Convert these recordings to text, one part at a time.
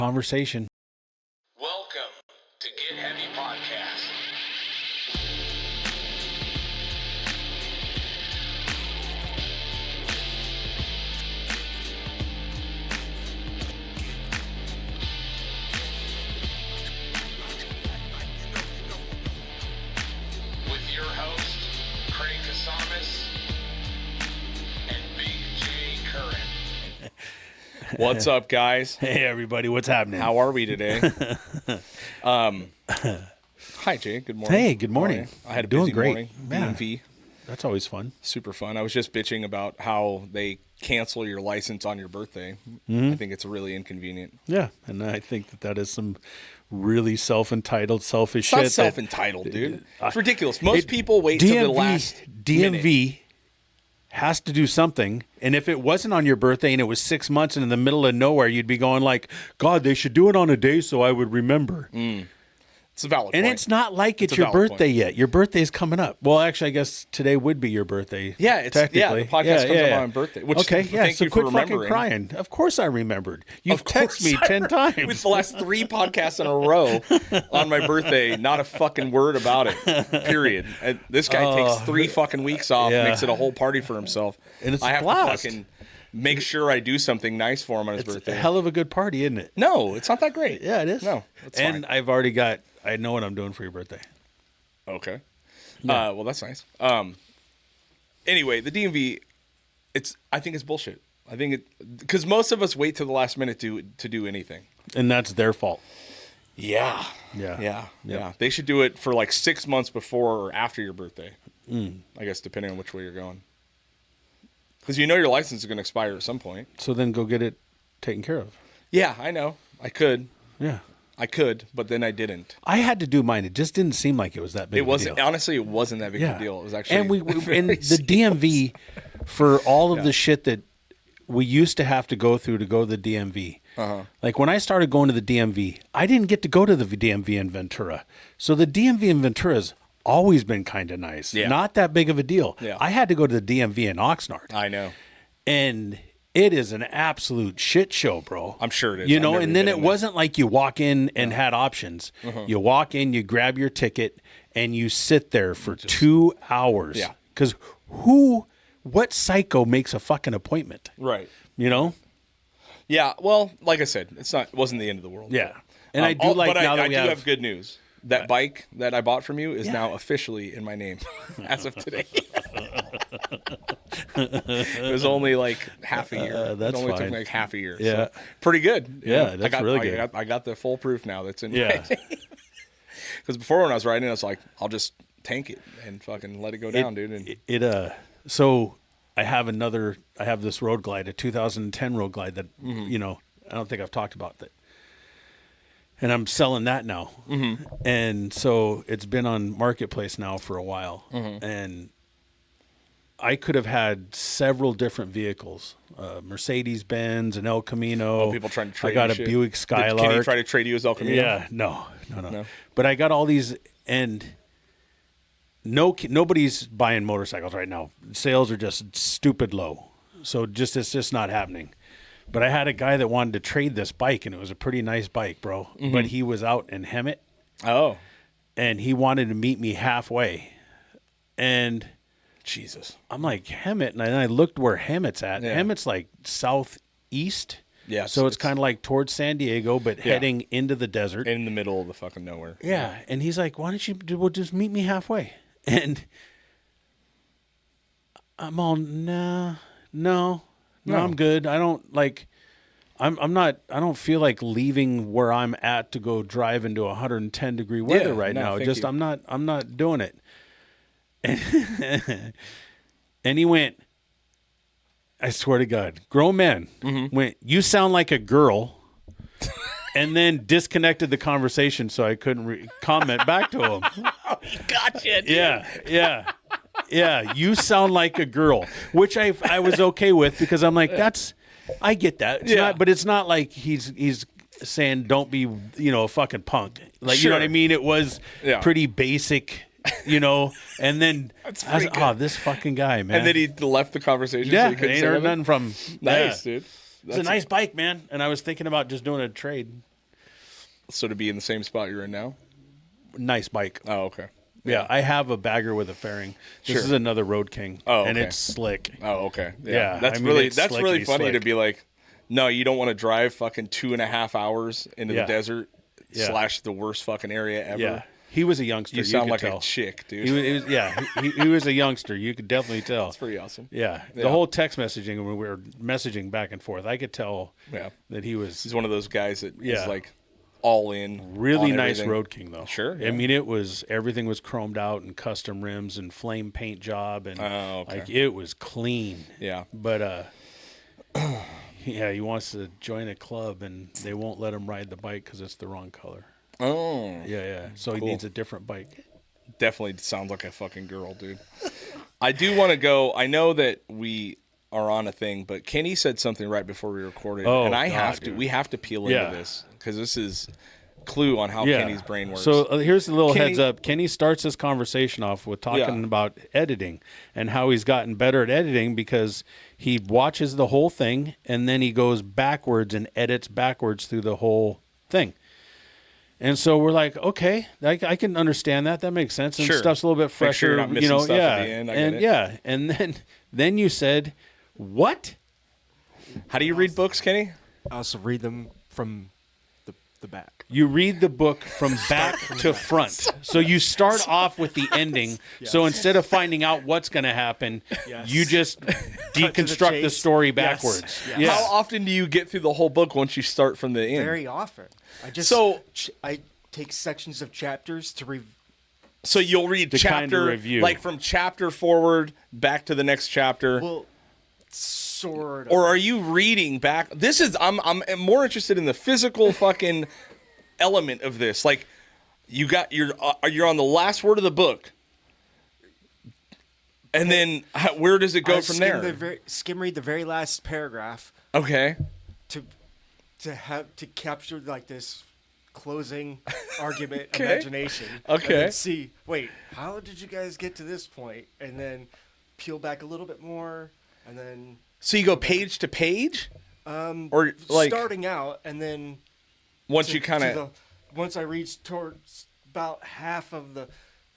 Conversation. Welcome to Get Heavy Podcast. With your host, Craig Casamas and Big J Curran. What's up, guys? Hey, everybody. What's happening? How are we today? Hi, Jay. Good morning. Hey, good morning. I had a Doing busy great. morning. Yeah. DMV. That's always fun. Super fun. I was just bitching about how they cancel your license on your birthday. I think it's really inconvenient. Yeah, and I think that is some really self-entitled, selfish It's shit. not self-entitled, dude. It's ridiculous. Most people wait DMV, till the last DMV minute. has to do something, and if it wasn't on your birthday and it was 6 months and in the middle of nowhere, you'd be going like, God, they should do it on a day so I would remember. It's a valid And point. it's not like it's a your valid birthday point. yet. Your birthday's coming up. Well, actually, I guess today would be your birthday. Yeah, it's technically. the podcast comes out on my birthday. Which, okay, yeah. thank So you for quit fucking remembering. crying. Of course, I remembered. You've Of course texted me I 10 times. With the last 3 podcasts in a row on my birthday, not a fucking word about it. Period. And this guy takes 3 fucking weeks off, Yeah. makes it a whole party for himself. And it's I a have blast. to fucking make sure I do something nice for him on his It's birthday. a hell of a good party, isn't it? No, it's not that great. Yeah, it is. No, it's and fine. I've already I know what I'm doing for your birthday. Okay. Well, that's nice. Anyway, the DMV, I think it's bullshit. I think because most of us wait till the last minute to do anything. And that's their fault. Yeah. Yeah. Yeah. They should do it for like 6 months before or after your birthday. I guess depending on which way you're going. Because you know your license is going to expire at some point. So then go get it taken care of. Yeah, I know. I could, but then I didn't. I had to do mine. It just didn't seem like it was that big It of a wasn't. deal. Honestly, it wasn't that big of a deal. It was actually. And and the very DMV, for all of the shit that we used to have to go through to go to the DMV. Like when I started going to the DMV, I didn't get to go to the DMV in Ventura. So the DMV in Ventura's always been kind of nice. Yeah. Not that big of a deal. Yeah. I had to go to the DMV in Oxnard. I know. And it is an absolute shit show, bro. I'm sure it is. You I've know, never and then been it in there. wasn't like you walk in and had options. You walk in, you grab your ticket, and you sit there for 2 hours. Yeah. Because what psycho makes a fucking appointment? Right. You know? Yeah. Well, like I said, it wasn't the end of the world. Yeah. And I do like but now that I we do have have good news. That bike that I bought from you is now officially in my name as of today. It was only like half a year. That's it only fine. took me like half a year. Yeah. So pretty good. Yeah, that's really good. I got the full proof now that's in Yeah. my name. Because before when I was riding, I was like, I'll just tank it and fucking let it go down, dude. And So I have this Road Glide, a 2010 Road Glide that, you know, I don't think I've talked about that. And I'm selling that now. And so it's been on Marketplace now for a while. And I could have had several different vehicles, Mercedes-Benz, an El Camino. people trying to trade I got you a shit. Buick Skylark. Can he try to trade you as El Camino? Yeah, no. But I got all these, and nobody's buying motorcycles right now. Sales are just stupid low. So it's just not happening. But I had a guy that wanted to trade this bike, and it was a pretty nice bike, bro. But he was out in Hemet. Oh. And he wanted to meet me halfway. And Jesus. I'm like, Hemet? And I looked where Hemet's at. Yeah. Hemet's like southeast. Yeah. So it's kind of like towards San Diego, but heading into the desert. in the middle of the fucking nowhere. Yeah. And he's like, why don't you just meet me halfway? And I'm all, no, I'm good. I don't like, I don't feel like leaving where I'm at to go drive into 110 degree weather right now. Just, I'm not doing it. And he went, I swear to God, grown man went, you sound like a girl. And then disconnected the conversation so I couldn't comment back to him. Gotcha. Dude. Yeah. You sound like a girl, which I was okay with because I'm like, I get that. It's not, but it's not like he's saying don't be, a fucking punk. Like, you know what I mean? It was pretty basic, and then I was like, this fucking guy, man. And then he left the conversation. Yeah, so he couldn't ain't say heard anything? nothing from. Nice, dude. It's a nice bike, man. And I was thinking about just doing a trade. So to be in the same spot you're in now? Nice bike. Oh, okay. Yeah, I have a bagger with a fairing. This Sure. is another Road King. Oh, and okay. it's slick. Oh, okay. Yeah, That's I mean, really it's that's really slickety funny to slick. be like, no, you don't want to drive fucking 2.5 hours into the Yeah. desert Yeah. / the worst fucking area ever. Yeah, he was a youngster. You sound could like tell. a chick, dude. He was, yeah, he was a youngster. You could definitely tell. That's pretty awesome. Yeah, Yeah. the whole text messaging when we were messaging back and forth, I could tell Yeah. that he was He's one of those guys that is Yeah. like all in. really on nice everything. Road King though. Sure, I yeah. mean, everything was chromed out and custom rims and flame paint job and Oh, okay. like it was clean. Yeah. But yeah, he wants to join a club and they won't let him ride the bike because it's the wrong color. Oh. Yeah. So he Cool. needs a different bike. Definitely sounds like a fucking girl, dude. I do want to go. I know that we are on a thing, but Kenny said something right before we recorded, Oh, and I God, have to. dude. We have to peel Yeah. into this because this is clue on how Yeah. Kenny's brain works. So here's a little Kenny- heads up. Kenny starts this conversation off with talking Yeah. about editing and how he's gotten better at editing because he watches the whole thing and then he goes backwards and edits backwards through the whole thing. And so we're like, okay, I can understand that. That makes sense. And Sure. stuff's a little bit Make sure fresher, you're not missing stuff at yeah. the end. I and get it. yeah, and then you said, what? How do you read books, Kenny? I also read them from the back. You read the book from back to front. So you start off with the ending. So instead of finding out what's going to happen, Yes. you just deconstruct the chase. story Yes. backwards. Yes. Yeah. How often do you get through the whole book once you start from the end? Very often. I take sections of chapters to So you'll read To chapter kind of review. like from chapter forward back to the next chapter. well, sort of. Or are you reading back? This is I'm more interested in the physical fucking element of this. Like you're on the last word of the book, and then where does it go I from skim there? Skim read the very last paragraph Okay, to capture like this closing argument Okay. imagination. Okay. And then see, wait, how did you guys get to this point? And then peel back a little bit more, and then so you go page to page, or like starting out, and then once to- you kind to of the- once I reach towards about half of the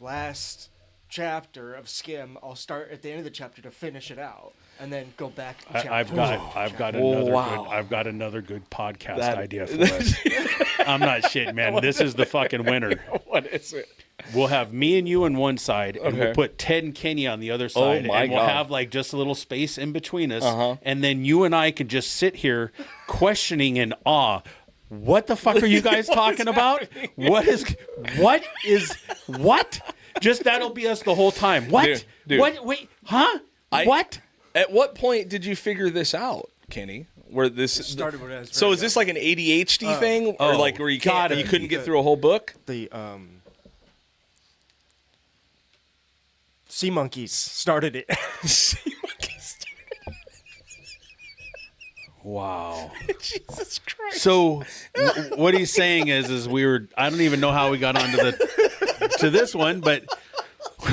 last chapter of Skim, I'll start at the end of the chapter to finish it out, and then go back. I've got Oh, wow. another good podcast That- idea for us. I'm not shitting, man. This is the fucking winner. what is it? We'll have me and you on one side, and Okay. we'll put Ted and Kenny on the other side, my and we'll God. have like just a little space in between us, Uh-huh. and then you and I can just sit here questioning in awe. What the fuck are you guys talking about? What? Just that'll be us the whole time. What? Dude. What? Wait, huh? What? At what point did you figure this out, Kenny? Where this started when I was So very is this like an ADHD thing, or oh, like where you gotta couldn't be. get through a whole book? The sea monkeys started it. Wow. Jesus Christ! So what he's saying is I don't even know how we got onto to this one, but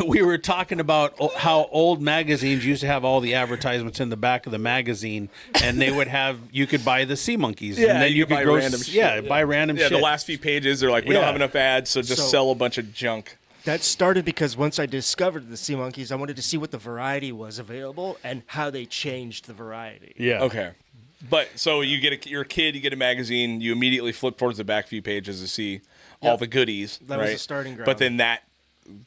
we were talking about how old magazines used to have all the advertisements in the back of the magazine, and they would have you could buy the sea monkeys, Yeah, and then you you could could buy go random shit. buy random Yeah, shit. the last few pages, they're like, we don't Yeah. have enough ads, so just So- sell a bunch of junk. That started because once I discovered the sea monkeys, I wanted to see what the variety was available and how they changed the variety. Yeah. Okay. But so you're a kid, you get a magazine, you immediately flip towards the back few pages to see all Yep. the goodies. That was right? the starting ground. But then that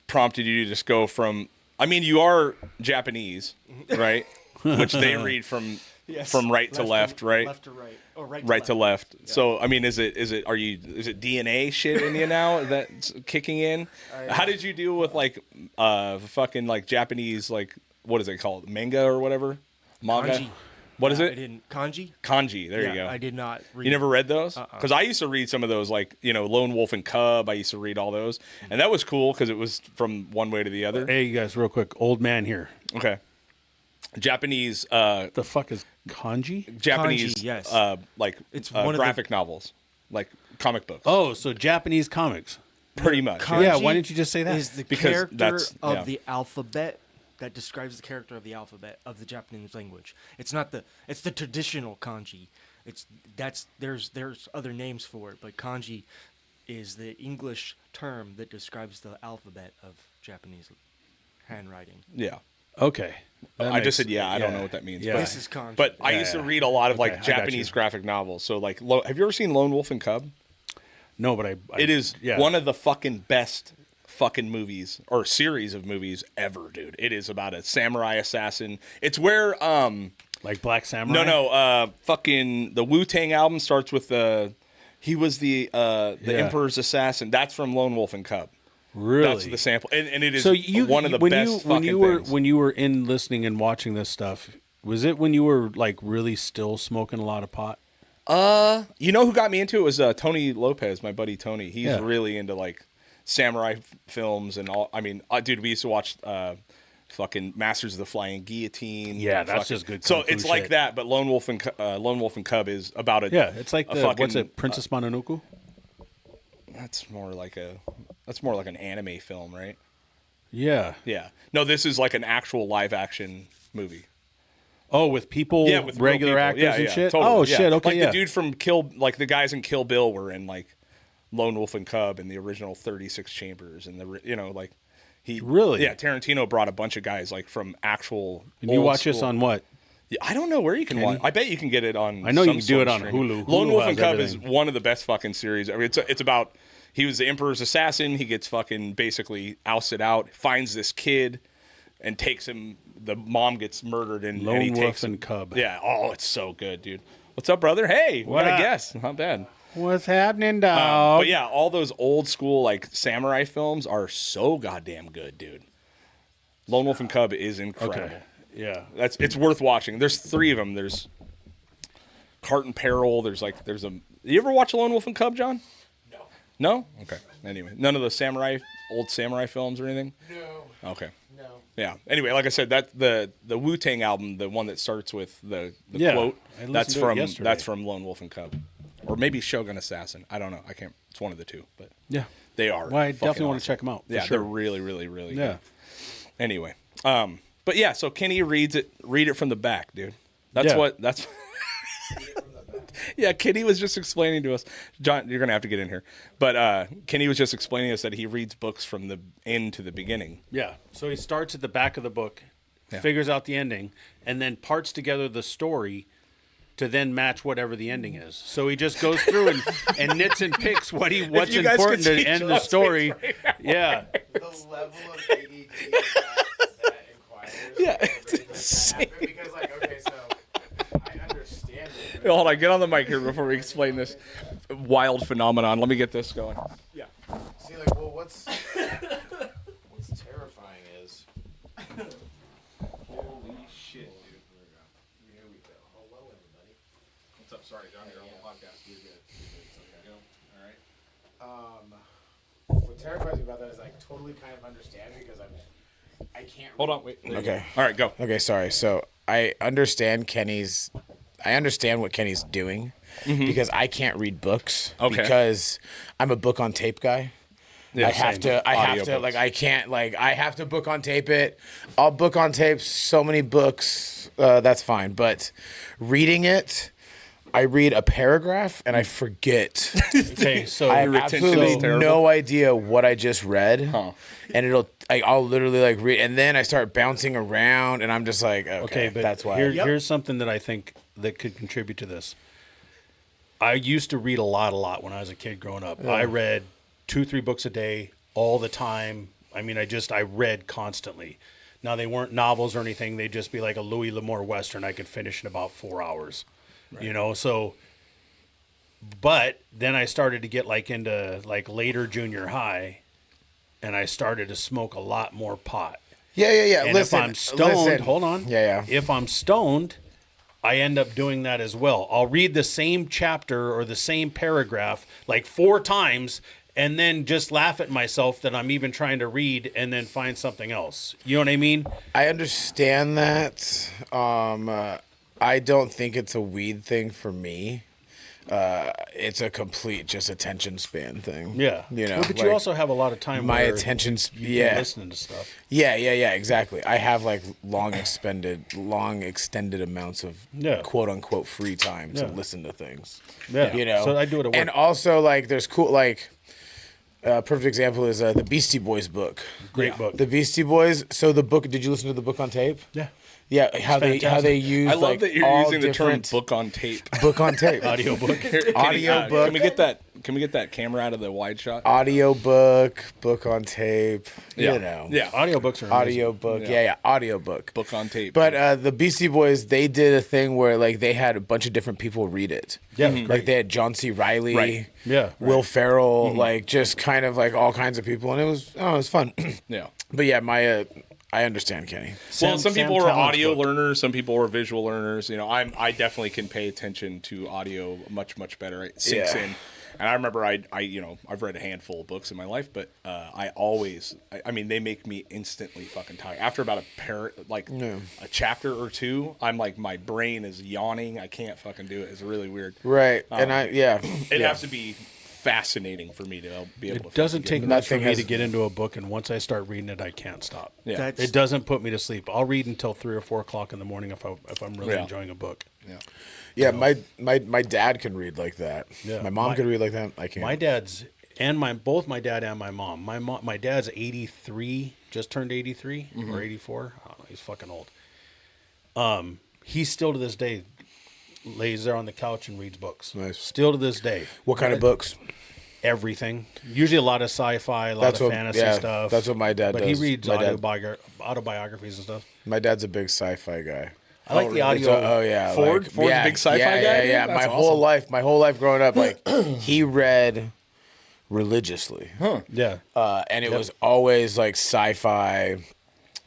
prompted you to just go from. I mean, you are Japanese, right? Which they read from Yes. from right to left, right? Left to right. Or Right to left. So I mean, is it DNA shit in you now that's kicking in? How did you deal with like fucking like Japanese, like what is it called, manga or whatever, manga? Kanji. What is I it? didn't. Kanji? Kanji. There Yeah, you go. I did not read. You never read those? Because I used to read some of those, like Lone Wolf and Cub. I used to read all those, and that was cool because it was from one way to the other. Hey, you guys, real quick, old man here. Okay. Japanese, The fuck is kanji? Japanese, Kanji, yes. like It's one of the- graphic novels, like comic books. Oh, so Japanese comics. Pretty much. Kanji Yeah, why didn't you just say that? Is the Because character that's- of yeah. the alphabet that describes the character of the alphabet of the Japanese language. It's not it's the traditional kanji. There's other names for it, but kanji is the English term that describes the alphabet of Japanese handwriting. Yeah. Okay. I just said, I don't know what that means. Yeah. But, This is conscious. but I used to read a lot of Okay, I like got Japanese you. graphic novels. So like, have you ever seen Lone Wolf and Cub? No, but I It is yeah. one of the fucking best fucking movies or series of movies ever, dude. It is about a samurai assassin. It's where like Black Samurai. fucking the Wu-Tang album starts with he was the Emperor's assassin. That's from Lone Wolf and Cub. Really? That's the sample, and it is So you one of the when best you, fucking when you were things. when you were in listening and watching this stuff, was it when you were like really still smoking a lot of pot? You know who got me into it was Tony Lopez, my buddy Tony. He's Yeah. really into like samurai films and all. I mean, dude, we used to watch fucking Masters of the Flying Guillotine. Yeah, and that's fucking- just good So kung fu it's like shit. that, but Lone Wolf and Cub is about a Yeah, it's like a the fucking, what's it, Princess Mononoke? That's more like an anime film, right? Yeah. Yeah. No, this is like an actual live action movie. Oh, with people, Yeah, with real regular people. actors Yeah, and yeah, shit. totally, Oh yeah. shit. Okay, like yeah. the dude from like the guys in Kill Bill were in like Lone Wolf and Cub and the original 36 Chambers and like he Really? Yeah, Tarantino brought a bunch of guys like from actual. And you old watch this school- on what? Yeah, I don't know where you can watch. I bet you can get it on. I know you some can do sort it of on streaming. Hulu. Lone Hulu Wolf has and Cub everything. is one of the best fucking series. I mean, it's about he was the Emperor's assassin. He gets fucking basically ousted out, finds this kid, and takes him. The mom gets murdered, and Lone he Wolf takes and him. Cub. Yeah. Oh, it's so good, dude. What's up, brother? Hey, what What a up? guess. Not bad. What's happening, dog? But yeah, all those old school like samurai films are so goddamn good, dude. Lone Wolf and Cub is incredible. Okay. Yeah. It's worth watching. There's 3 of them. There's Cart and Peril. There's you ever watch Lone Wolf and Cub, John? No. No? Okay. Anyway, none of the old samurai films or anything? No. Okay. No. Yeah. Anyway, like I said, that the Wu-Tang album, the one that starts with the Yeah, quote, I listened that's to it from yesterday. that's from Lone Wolf and Cub. Or maybe Shogun Assassin. I don't know. I can't. It's one of the two, but Yeah. they are. Well, I fucking definitely want to awesome. check them out. For Yeah, sure. they're really, really, really Yeah. good. Anyway, but yeah, so Kenny read it from the back, dude. That's Yeah. that's. Yeah, Kenny was just explaining to us. John, you're gonna have to get in here, but Kenny was just explaining to us that he reads books from the end to the beginning. Yeah. So he starts at the back of the book, Yeah. figures out the ending, and then parts together the story to then match whatever the ending is. So he just goes through and knits and picks what's you guys could important to see end the John's story. face Yeah. The level of ADD that inquires. Yeah, it's insane. Because okay, so I understand it. Hey, hold on, get on the mic here before we explain this wild phenomenon. Let me get this going. Yeah. See, well, what's terrifying is. Holy shit, dude. Here we go. Hello, everybody. What's up? Sorry, John. You're on the podcast. You're good. It's okay. All right. What terrifies me about that is I totally kind of understand because I can't. Hold on. Wait. Okay. All right, go. Okay, sorry. So I understand what Kenny's doing because I can't read books Okay. because I'm a book on tape guy. Yeah, I have to Audiobooks. I can't I have to book on tape it. I'll book on tape so many books, that's fine. But reading it, I read a paragraph and I forget. Okay. So I have retention absolutely is terrible. no idea what I just read. Huh. And I'll literally read, and then I start bouncing around, and I'm just like, okay, but that's why. here's something that I think that could contribute to this. I used to read a lot when I was a kid growing up. I read 2-3 books a day all the time. I mean, I read constantly. Now they weren't novels or anything. They'd just be like a Louis L'Amour Western I could finish in about 4 hours. Right. So but then I started to get into later junior high, and I started to smoke a lot more pot. Yeah. And Listen, if I'm stoned, listen. hold on. Yeah. If I'm stoned, I end up doing that as well. I'll read the same chapter or the same paragraph 4 times and then just laugh at myself that I'm even trying to read and then find something else. You know what I mean? I understand that. I don't think it's a weed thing for me. It's a complete just attention span thing. Yeah. Well, but you also have a lot of time my where attention you can listening to stuff. Yeah, exactly. I have long extended amounts of quote unquote free time to listen to things. Yeah. You know. So I do it at work. And also there's cool perfect example is the Beastie Boys book. Great book. The Beastie Boys. So the book. Did you listen to the book on tape? Yeah. Yeah, how they use. I love like, that you're all using the term different- "book on tape." book on tape. Audiobook. Audiobook. Can we get that? Can we get that camera out of the wide shot? Audiobook, book on tape. Yeah. You know. Yeah. Audiobooks are amazing. Audiobook. Yeah, audiobook. Book on tape. But the Beastie Boys, they did a thing where like they had a bunch of different people read it. Yeah, Like they had John C. Reilly, Right. Yeah. Will Ferrell, like just kind of like all kinds of people, and it was fun. yeah. But yeah, I understand, Kenny. Well, some people are Talent's audio book. learners, some people are visual learners. You know, I definitely can pay attention to audio much better. It sinks Yeah. in. And I remember I've read a handful of books in my life, but I mean, they make me instantly fucking tired. After about a chapter or two, I'm like, my brain is yawning. I can't fucking do it. It's really weird. Right, It has to be fascinating for me to be able to. It doesn't take much for Nothing me has- to get into a book, and once I start reading it, I can't stop. Yeah. That's- It doesn't put me to sleep. I'll read until 3 or 4 o'clock in the morning if I'm really Yeah. enjoying a book. Yeah. Yeah, my dad can read like that. Yeah. My mom can read like that. I can't. My dad's and both my dad and my mom. My dad's 83, just turned 83 or 84. I don't know, he's fucking old. He still to this day lays there on the couch and reads books. Nice. Still to this day. What kind of books? Everything. Usually a lot of sci-fi, a lot That's of what- fantasy yeah, stuff. that's what my dad but does. he reads My dad- autobiographies and stuff. My dad's a big sci-fi guy. I like the audio. Oh yeah, Ford's a big sci-fi yeah, guy, Yeah, dude? yeah. That's My whole life growing up, like he read religiously, Yeah. and it was always like sci-fi,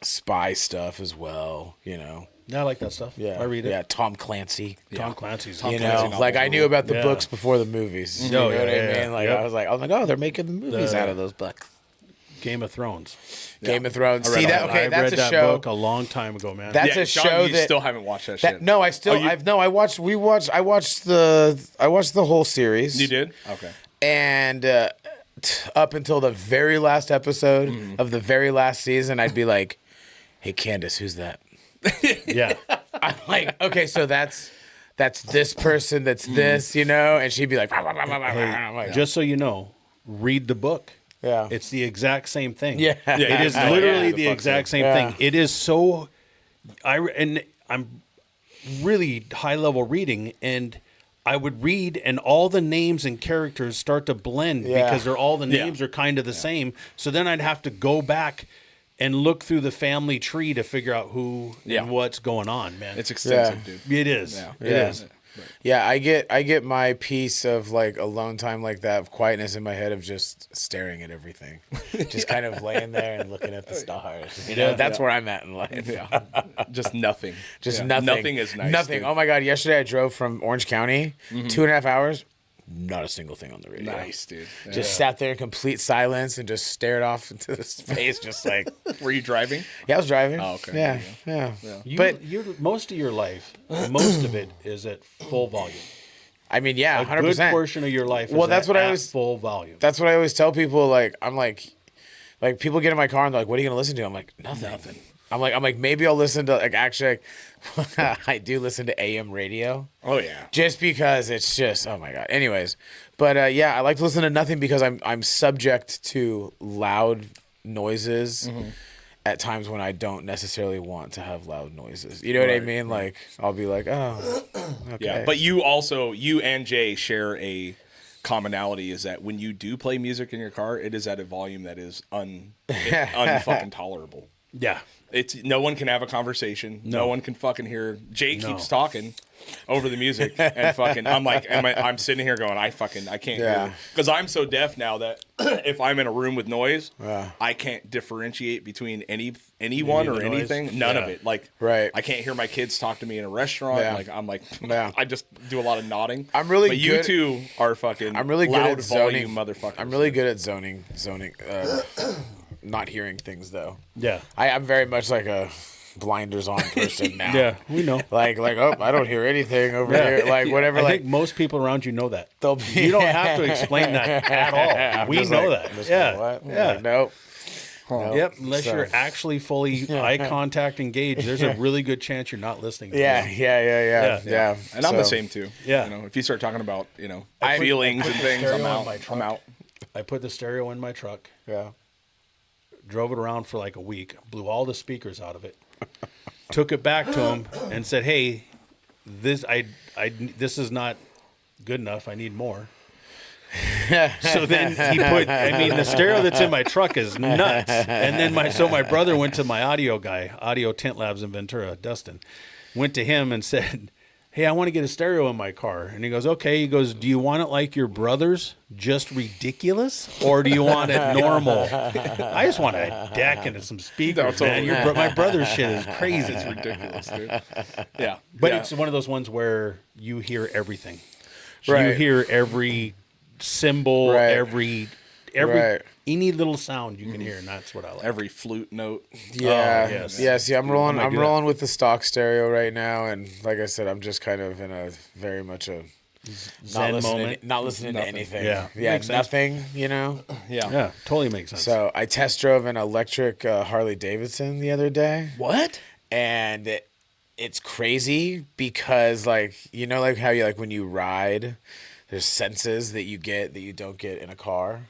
spy stuff as well. You know. Yeah, I like that stuff. Yeah, I read it. Yeah, Tom Clancy. Tom Clancy's. You Clancy know, like I knew about the Yeah. books before the movies. You know Oh, yeah, what I yeah, mean? Like yep. I was like, oh, they're making the movies The- out of those books. Game of Thrones. Game of Thrones. I read See all that? that. Okay, I that's read a that show. book a long time ago, man. That's Yeah, a Sean, show you that still haven't watched that shit. No, I still. Oh, you- I watched the whole series. You did? Okay. And up until the very last episode of the very last season, I'd be like, "Hey, Candace, who's that?" Yeah. I'm like, "Okay, so that's this person. That's this, you know?" And she'd be like, I'm like, Just so you know, read the book. Yeah. It's the exact same thing. Yeah. It is Yeah. literally Yeah, the fuck exact so. same Yeah. thing. It is so and I'm really high level reading, and I would read and all the names and characters start to blend Yeah. because they're all the Yeah. names are kind of the same. So then I'd have to go back and look through the family tree to figure out who Yeah. and what's going on, man. It's extensive, Yeah. dude. It is. Yeah. It Yeah. is. Yeah, I get my piece of like alone time like that, of quietness in my head of just staring at everything, just kind of laying there and looking at the stars. You know, Yeah. that's where I'm at in life. Yeah. Just nothing. Just Yeah. nothing. Nothing is nice. Nothing. dude. Oh my god! Yesterday I drove from Orange County, 2.5 hours. Not a single thing on the radio. Nice, dude. Yeah. Just sat there in complete silence and just stared off into the space, just like. Were you driving? Yeah, I was driving. Oh, okay. Yeah, There yeah. But Most of your life, most of it is at full volume. I mean, yeah, A 100%. good portion of your life is Well, that's what I at was- full volume. That's what I always tell people. Like, I'm like people get in my car and they're like, "What are you gonna listen to?" I'm like, "Nothing." I'm like, maybe I'll listen to like actually, I do listen to AM radio. Oh yeah. Just because it's just oh my god. Anyways, but yeah, I like to listen to nothing because I'm subject to loud noises at times when I don't necessarily want to have loud noises. You know what I Right, mean? Like I'll be like, oh, okay. Yeah. But you and Jay share a commonality is that when you do play music in your car, it is at a volume that is unfucking tolerable. Yeah. It's no one can have a conversation. No one can fucking hear. Jay No. keeps talking over the music and fucking. I'm like, I'm sitting here going, I can't Yeah. hear because I'm so deaf now that if I'm in a room with noise, Yeah. I can't differentiate between anyone Any or of the noise? anything. None of Yeah. it. Like, Right. I can't hear my kids talk to me in a restaurant. Yeah. Like, I'm like, Yeah. I just do a lot of nodding. I'm really but good- you two are fucking. I'm really good loud at zoning. volume motherfuckers. I'm really good at zoning. Not hearing things though. Yeah. I'm very much like a blinders on person now. Yeah. We know. Like oh, I don't hear anything over here. Like whatever. I Like think most people around you know that. they'll be. You don't have to explain that at all. I'm We just know like- that. I'm just Yeah. like, what? I'm Yeah. like, nope. Nope. Yep. Unless So- you're actually fully eye contact engaged, there's a really good chance you're not listening. To Yeah, them. yeah. And I'm the So- same too. Yeah. You know, if you start talking about I put- feelings I put and the things, stereo I'm on out. my I'm truck. out. I put the stereo in my truck, Yeah. drove it around for like a week, blew all the speakers out of it, took it back to him, and said, "Hey, this is not good enough. I need more." So then he put. I mean, the stereo that's in my truck is nuts. And then my brother went to my audio guy, Audio Tent Labs in Ventura, Dustin, went to him and said, "Hey, I want to get a stereo in my car." And he goes, "Okay." He goes, "Do you want it like your brother's, just ridiculous, or do you want it normal?" I just want a deck and some speakers, man. My brother's shit is crazy. It's ridiculous, dude. Yeah, But yeah. it's one of those ones where you hear everything. You Right. hear every symbol, Right. every Right. any little sound you can hear, and that's what I like. every flute note. Yeah. yes. Yeah. See, I'm rolling. might I'm do that. rolling with the stock stereo right now, and like I said, I'm just kind of in a very much a Zen moment. not listening Nothing. to anything. Yeah. Yeah. Makes sense. Nothing. You know. Yeah. Yeah, totally makes sense. So I test drove an electric Harley Davidson the other day, What? and it's crazy because like like how you like when you ride, there's senses that you get that you don't get in a car.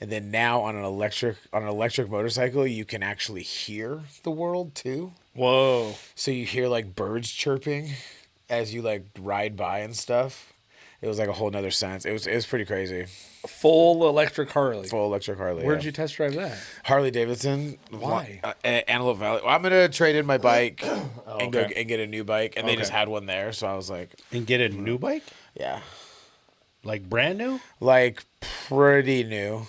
And then now on an electric motorcycle, you can actually hear the world too. Whoa. So you hear like birds chirping as you like ride by and stuff. It was like a whole nother sense. It was pretty crazy. Full electric Harley. Full electric Harley. Where'd yeah. you test drive that? Harley Davidson. Why? Antelope Valley. Well, I'm gonna trade in my bike and go okay. and get a new bike, and they Okay. just had one there, so I was like, and get a new bike, yeah, like brand new. like pretty new.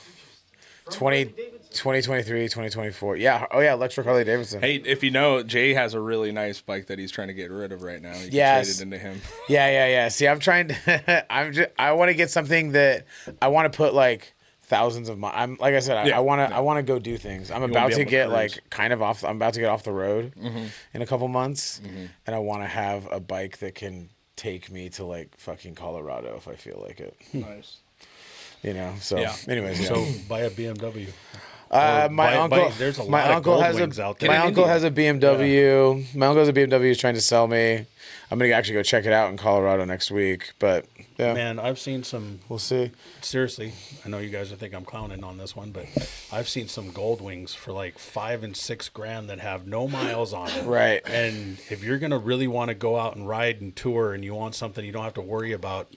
2023, 2024. Yeah. Oh, yeah. Electric Harley Davidson. Hey, if you know, Jay has a really nice bike that he's trying to get rid of right now. You can Yes. trade it into him. Yeah. See, I'm trying to. I want to get something that I want to put like thousands of miles. I'm like I said. Yeah. I want to go do things. I'm wanna about be to able to get cruise. like kind of off. I'm about to get off the road in a couple months, and I want to have a bike that can take me to like fucking Colorado if I feel like it. Nice. So Yeah. anyways, yeah. So buy a BMW. My buy- uncle, there's a my lot of uncle gold has wings out there. my in uncle India. has a BMW. My uncle has a BMW. He's trying to sell me. I'm gonna actually go check it out in Colorado next week. But yeah, Man, I've seen some. we'll see. Seriously, I know you guys will think I'm clowning on this one, but I've seen some gold wings for like $5,000 and $6,000 that have no miles on them. Right. And if you're gonna really want to go out and ride and tour, and you want something you don't have to worry about,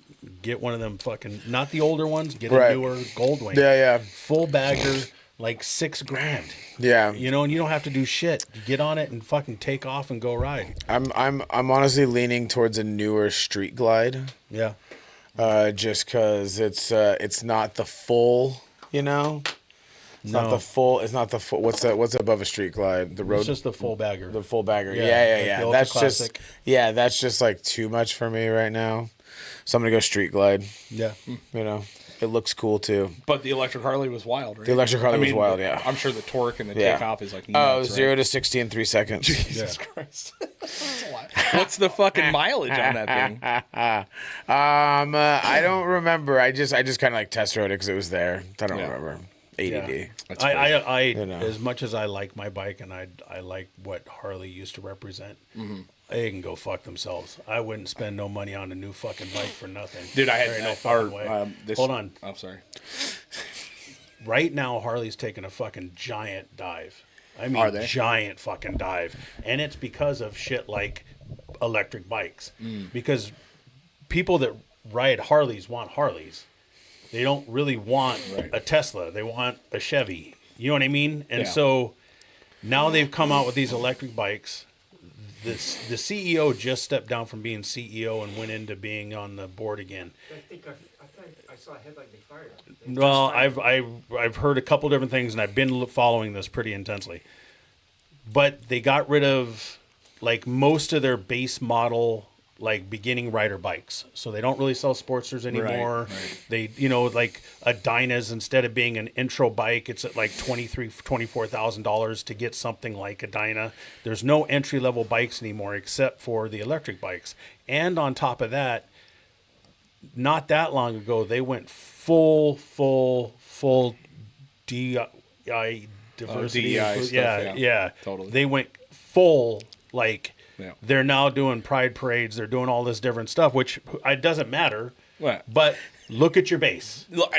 get one of them fucking not the older ones. Get a Right. newer gold wing. Yeah. Full bagger, like $6,000. Yeah. You know, and you don't have to do shit. You get on it and fucking take off and go ride. I'm honestly leaning towards a newer Street Glide. Yeah. Just because it's not the full. It's not No. the full. It's not the full. What's above a Street Glide? The road. It's just the full bagger. the full bagger. Yeah, Yeah. like the That's ultra-classic. that's just like too much for me right now. So I'm gonna go Street Glide. Yeah. It looks cool too. But the electric Harley was wild, right? The electric Harley was wild, yeah. I'm sure the torque and the Yeah. takeoff is like Oh, nuts, 0 right? to 60 in 3 seconds. Jesus Christ. That's a lot. What's the fucking mileage on that thing? I don't remember. I just kind of like test rode it because it was there. I don't Yeah. remember. ADD. That's I You know. as much as I like my bike and I like what Harley used to represent, Mm-hmm. they can go fuck themselves. I wouldn't spend no money on a new fucking bike for nothing. Dude, I There had ain't no our, fucking way. Hold on. I'm sorry. Right now, Harley's taking a fucking giant dive. I Are mean, they? giant fucking dive, and it's because of shit like electric bikes. Because people that ride Harleys want Harleys. They don't really want a Tesla. They want a Chevy. You know what I mean? And Yeah. so now they've come out with these electric bikes. The CEO just stepped down from being CEO and went into being on the board again. I think I saw a headline they fired him. Well, I've heard a couple different things, and I've been following this pretty intensely. But they got rid of like most of their base model, like beginning rider bikes, so they don't really sell Sportsters anymore. right. They, like a Dyna's, instead of being an intro bike, it's at like $24,000 to get something like a Dyna. There's no entry level bikes anymore except for the electric bikes, and on top of that, not that long ago, they went full DEI diversity. DEI stuff, yeah. Totally. They went full, like, Yeah. they're now doing pride parades. They're doing all this different stuff, which it doesn't matter. What? But look at your base. Look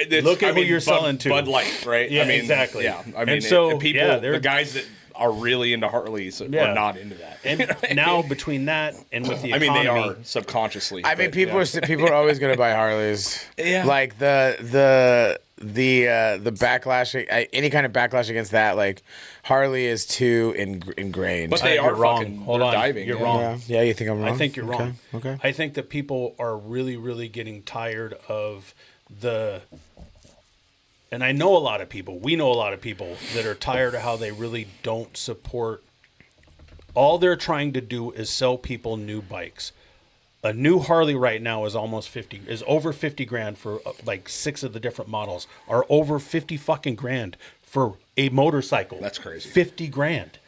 at who you're selling to. Bud Light, right? Yeah, I mean, exactly. Yeah, I mean, and so people, yeah, the guys that are really into Harleys are not into that. And now between that and with the I mean, economy, they are subconsciously. I mean, people are always going to buy Harleys. Yeah. Like the backlash, any kind of backlash against that, like Harley is too ingrained. But they are wrong. fucking Hold on, diving. you're yeah. wrong. Yeah, you think I'm wrong? I think you're wrong. Okay. I think that people are really, really getting tired of and I know a lot of people, we know a lot of people that are tired of how they really don't support. All they're trying to do is sell people new bikes. A new Harley right now is over 50 grand for like 6 of the different models, are over 50 fucking grand for a motorcycle. That's crazy. 50 grand.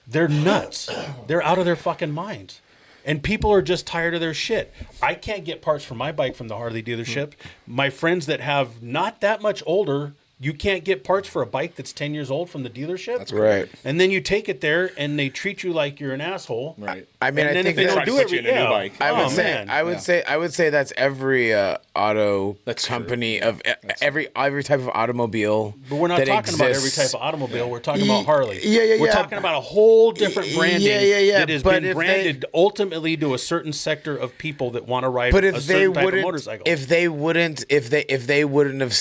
They're nuts. They're out of their fucking minds. And people are just tired of their shit. I can't get parts for my bike from the Harley dealership. My friends that have not that much older, you can't get parts for a bike that's 10 years old from the dealership. That's right. And then you take it there and they treat you like you're an asshole. Right. I mean, And I then if think they that- don't Try to do put you it, in a new bike. I would say that's every auto That's company of every type of automobile. But we're not that talking about every exists. type of automobile. We're talking about Harley. Yeah. We're talking about a whole different branding Yeah. that has But been if branded ultimately to a certain sector of people that want to ride But a if they certain type of wouldn't, motorcycle. if they wouldn't have,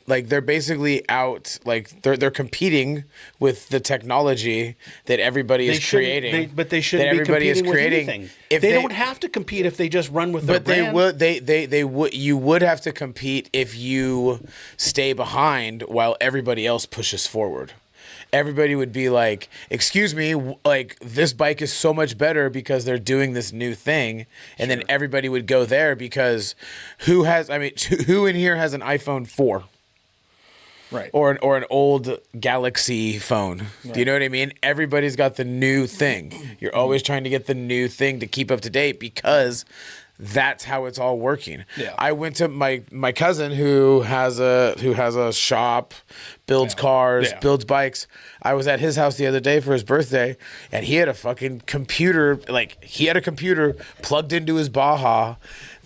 like, they're basically out, like they're competing with the technology that everybody is creating. But they shouldn't that be everybody is competing with creating. anything. If They don't have to compete if they just run with their But they brand. would. They would. You would have to compete if you stay behind while everybody else pushes forward. Everybody would be like, "Excuse me, like this bike is so much better because they're doing this new thing," and then everybody would go there because who in here has an iPhone 4? Right. Or an old Galaxy phone. Do you know what I mean? Everybody's got the new thing. You're always trying to get the new thing to keep up to date because that's how it's all working. Yeah. I went to my cousin who has a shop, builds cars, builds bikes. I was at his house the other day for his birthday, and he had a fucking computer. Like, he had a computer plugged into his Baja.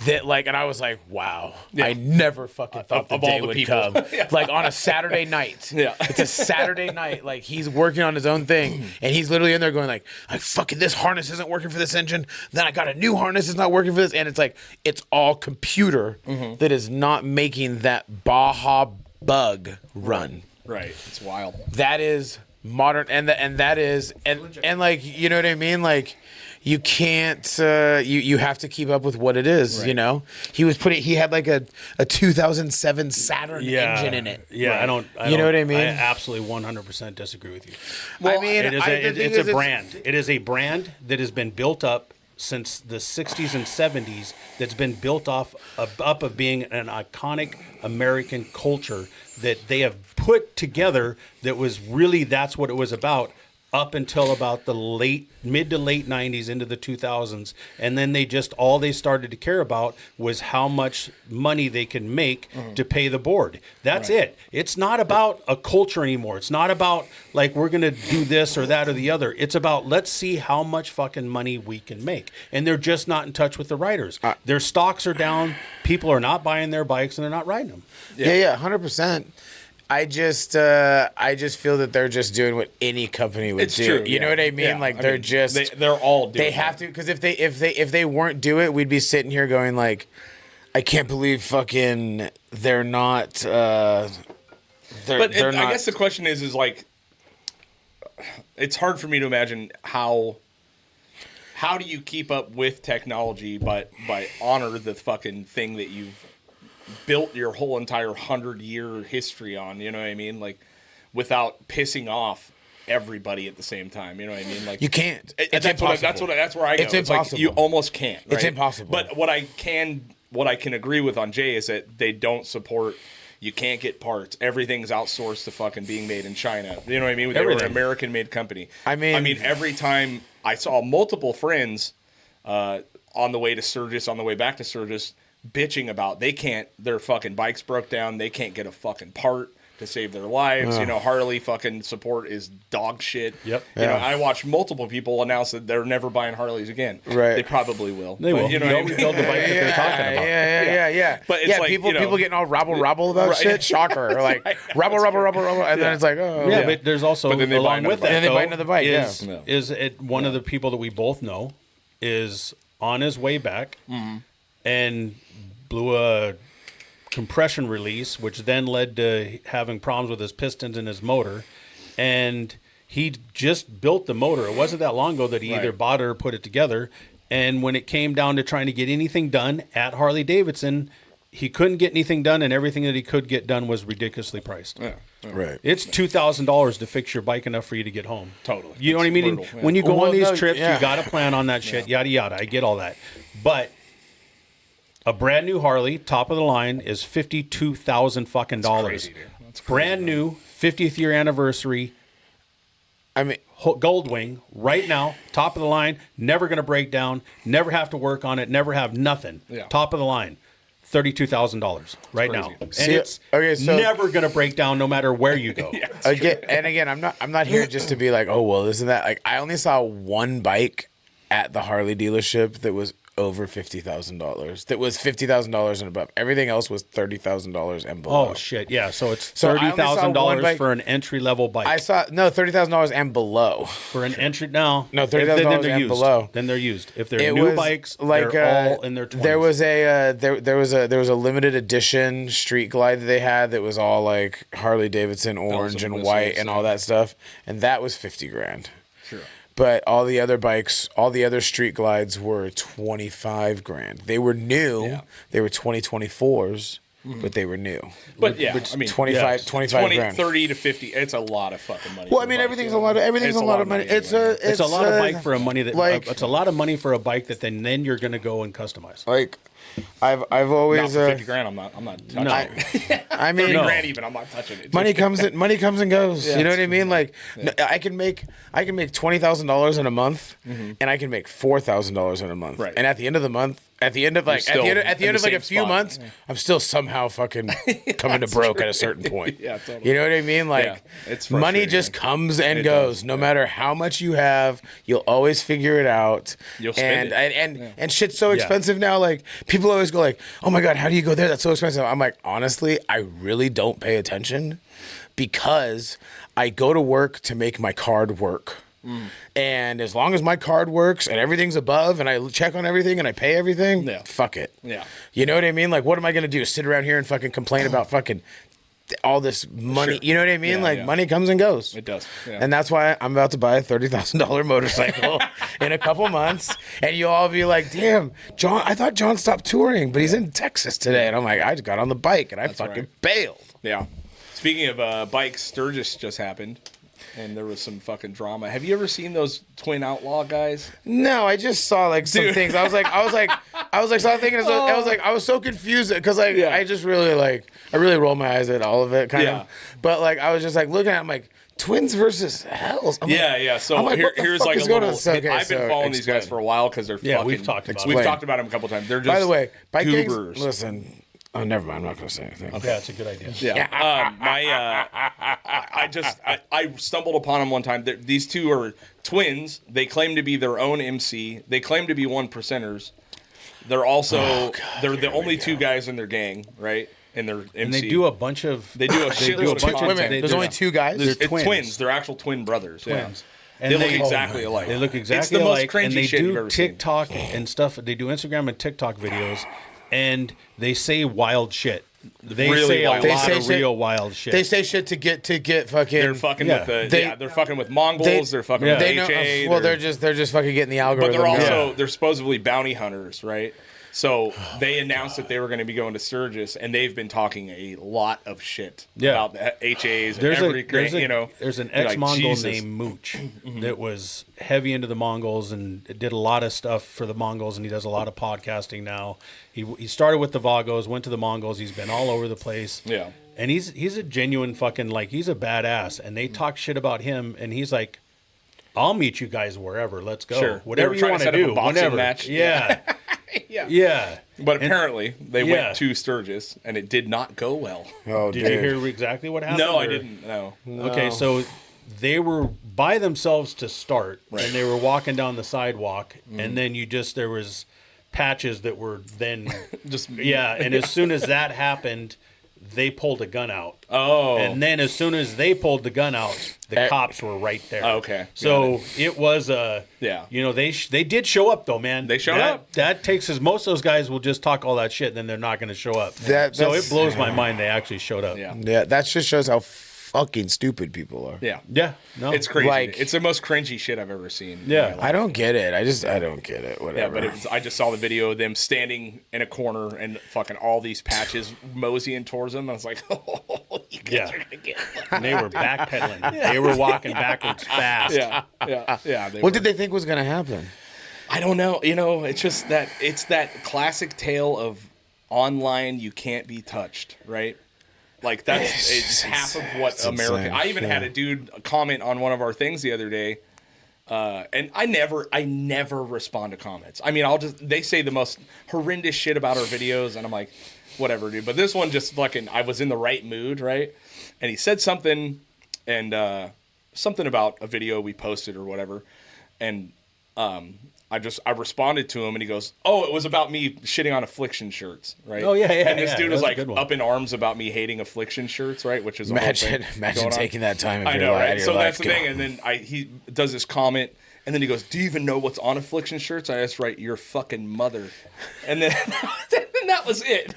That, like, and I was like, wow, I never fucking thought the Of all day the would people. come. Like, on a Saturday night. Yeah. It's a Saturday night. Like, he's working on his own thing. And he's literally in there going like fucking this harness isn't working for this engine. Then I got a new harness that's not working for this. And it's like, it's all computer that is not making that Baja bug run. Right. It's wild. That is modern. And that is, and like, you know what I mean? Like, you can't you have to keep up with what it is, you know. He had like a 2007 Saturn engine in it. Yeah, Right. I don't. You know what I mean? I absolutely 100% disagree with you. Well, I mean, It's a brand. It is a brand that has been built up since the 60s and 70s. That's been built up of being an iconic American culture that they have put together. That's what it was about. Up until about the mid to late 90s into the 2000s. And then all they started to care about was how much money they can make to pay the board. That's it. It's not about a culture anymore. It's not about like, we're going to do this or that or the other. It's about, let's see how much fucking money we can make. And they're just not in touch with the riders. Their stocks are down. People are not buying their bikes and they're not riding them. Yeah, 100%. I just feel that they're just doing what any company would do. True, you know what I mean? Yeah. Like, they're all doing they have to, because if they weren't do it, we'd be sitting here going like, I can't believe fucking they're not. They're not. I guess the question is like, it's hard for me to imagine how do you keep up with technology but honor the fucking thing that you've built your whole entire 100-year history on, you know what I mean? Like, without pissing off everybody at the same time, you know what I mean? Like, You can't. It's that's impossible. that's where I go. It's Like, impossible. you almost can't. It's right? impossible. But what I can agree with on Jay is that they don't support. You can't get parts. Everything's outsourced to fucking being made in China. You know what I mean? They were an American-made company. I mean, every time I saw multiple friends on the way to Sturgis, on the way back to Sturgis, bitching about their fucking bikes broke down. They can't get a fucking part. to save their lives. You know, Harley fucking support is dog shit. Yep. You know, I watched multiple people announce that they're never buying Harleys again. Right. They probably will. They will. You know what I mean? Build the bike that they're talking about. Yeah. But it's like, people you know, people getting all rabble about shit. Shocker. Or like rabble, and then it's like, oh. Yeah, but there's also, But then they buy along another with bike. that, And then they buy though, another bike, is it one of the people that we both know is on his way back and blew a compression release, which then led to having problems with his pistons and his motor. And he just built the motor. It wasn't that long ago that he either bought it or put it together. And when it came down to trying to get anything done at Harley Davidson, he couldn't get anything done, and everything that he could get done was ridiculously priced. Yeah. Right. It's $2,000 to fix your bike enough for you to get home. Totally. You know what I It's mean? brutal, yeah. When you go Well, on these no, trips, yeah. you got to plan on that shit, yada, yada. I get all that. But a brand new Harley, top of the line, is $52,000 fucking dollars. crazy, dude. That's crazy, Brand new, 50th year anniversary, I mean, Goldwing, right now, top of the line, never going to break down, never have to work on it, never have nothing. Yeah. Top of the line. $32,000 right now, and crazy. it's so- never going to break down no matter where you go. again, I'm not here just to be like, oh well, isn't that like? I only saw one bike at the Harley dealership that was over $50,000. That was $50,000 and above. Everything else was $30,000 and below. Oh shit! Yeah, so it's So I only saw one $30,000 bike- for an entry level bike. I saw $30,000 and below. For an entry, no, $30,000 then they're and used. below. Then they're used. If they're It new was bikes, like they're all in their 20s. there was a limited edition Street Glide that they had that was all like Harley Davidson orange and white and all that stuff, and that was $50,000. Sure. But all the other bikes, all the other Street Glides were $25,000. They were new. Yeah. They were 2024s, but they were new. But yeah, I mean, 25 grand. 30 to 50, it's a lot of fucking money. Well, for I mean, bike, everything's you a know? lot of It's a lot of money. money It's anyway. It's a lot of bike for a money that like it's a lot of money for a bike that then you're going to go and customize. like I've Not always for 50 grand, I'm not touching No. it. I mean 30 No. grand even, I'm not touching it. money comes and goes. Yeah, you know it's what I mean? Like no, I can make $20,000 in a month, and I can make $4,000 in a month. Right. And at the end of the month, at the end of like still at the in end the of like a same few spot. months, I'm still somehow fucking coming to broke at a certain point. Yeah, totally. You know what I mean? Like Yeah, it's money frustrating, just man. comes and It goes. does, No yeah. matter how much you have, you'll always figure it out. You'll spend it. And shit's so expensive now. Like people always go like, "Oh my god, how do you go there? That's so expensive." I'm like, honestly, I really don't pay attention because I go to work to make my card work. And as long as my card works and everything's above and I check on everything and I pay everything, Yeah. fuck it. Yeah. You know what I mean? Like, what am I going to do? Sit around here and fucking complain about fucking all this money? Sure. You know what I mean? Yeah, like, yeah. money comes and goes. It does. Yeah. And that's why I'm about to buy a $30,000 motorcycle in a couple months. And you'll all be like, damn, John, I thought John stopped touring, but he's in Texas today. And I'm like, I just got on the bike and I fucking right. bailed. Yeah. Speaking of bikes, Sturgis just happened, and there was some fucking drama. Have you ever seen those Twin Outlaw guys? No, I just saw like some Dude. things. I was thinking, I was so confused because like Yeah. I just really I really roll my eyes at all of it, kind Yeah. of. But like I was just like looking at, it, I'm like, Twins versus Hells. I'm Yeah, like, yeah. So I'm like, what the here's fuck like a is going little. on? So, okay, I've been so following these guys explain. for a while because they're Yeah, fucking. we've talked about We've it. talked about them a couple times. They're just. By the way, bike gangs. goobers. Listen, oh, never mind. I'm not going to say anything. Yeah, it's a good idea. Yeah. I stumbled upon them one time. These two are twins. They claim to be their own MC. They claim to be one percenters. They're also they're the only two guys in their gang, right? In their MC. And they do a bunch of They do a shitload of Wait a content. minute, there's only two guys. They're It's twins. twins. They're actual twin brothers. Twins. Yeah. And They look exactly alike. They look It's exactly the most alike, cringy and they shit you've do ever seen. TikTok and stuff. They do Instagram and TikTok videos, and they say wild shit. They Really say a wild. lot They say of shit- real wild shit. They say shit to get fucking. They're fucking Yeah. with the They- they're fucking with Mongols. They're fucking with They know, HA. well, they're just fucking getting the but algorithm. they're going. also they're supposedly bounty hunters, right? So they announced that they were going to be going to Sturgis, and they've been talking a lot of shit Yeah. about the HAs and there's every a you know. there's an You're like, ex-Mongol Jesus. named Mooch that was heavy into the Mongols and did a lot of stuff for the Mongols, and he does a lot of podcasting now. He started with the Vagos, went to the Mongols. He's been all over the place. Yeah. And he's a genuine fucking, like, he's a badass. And they talk shit about him, and he's like, I'll meet you guys wherever. Let's go. Sure. They Whatever were you trying want to to set up do. a boxing Whenever. match. Yeah. Yeah. But apparently they Yeah. went to Sturgis and it did not go well. Oh, Did you hear exactly what happened? No, I or- didn't. No. Okay, so they were by themselves to start, and they were walking down the sidewalk, and then there was patches that were then Just and as soon as that happened, they pulled a gun out. Oh. And then as soon as they pulled the gun out, the cops were right there. Oh, okay. So it was they did show up though, man. They showed up. That takes us. Most of those guys will just talk all that shit, and then they're not going to show up. So That's- it blows my mind they actually showed up. Yeah. Yeah, that just shows how fucking stupid people are. Yeah. Yeah. No. It's crazy. Like- It's the most cringy shit I've ever seen. in Yeah. my life. I don't get it. I don't get it. Yeah, Whatever. but I just saw the video of them standing in a corner and fucking all these patches moseying towards them. I was like, oh, you guys Yeah. are going to get And they were backpedaling. They were walking backwards fast. Yeah. What did they think was gonna happen? I don't know. You know, it's just that it's that classic tale of online you can't be touched, right? Like it's half of what it's America. insane. I even had a dude comment on one of our things the other day, and I never respond to comments. I mean, they say the most horrendous shit about our videos, and I'm like, whatever, dude. But this one just fucking, I was in the right mood, right? And he said something, and something about a video we posted or whatever, and I responded to him, and he goes, "Oh, it was about me shitting on Affliction shirts, right?" Oh, yeah. And this yeah, dude that was a like good one. up in arms about me hating Affliction shirts, right? Which is a whole thing Imagine going on. taking that time. Of I your know, li- right? out of your So life. that's the thing. And then he does this comment, and then he goes, "Do you even know what's on Affliction shirts?" I asked, "Right, your fucking mother." And then that was it.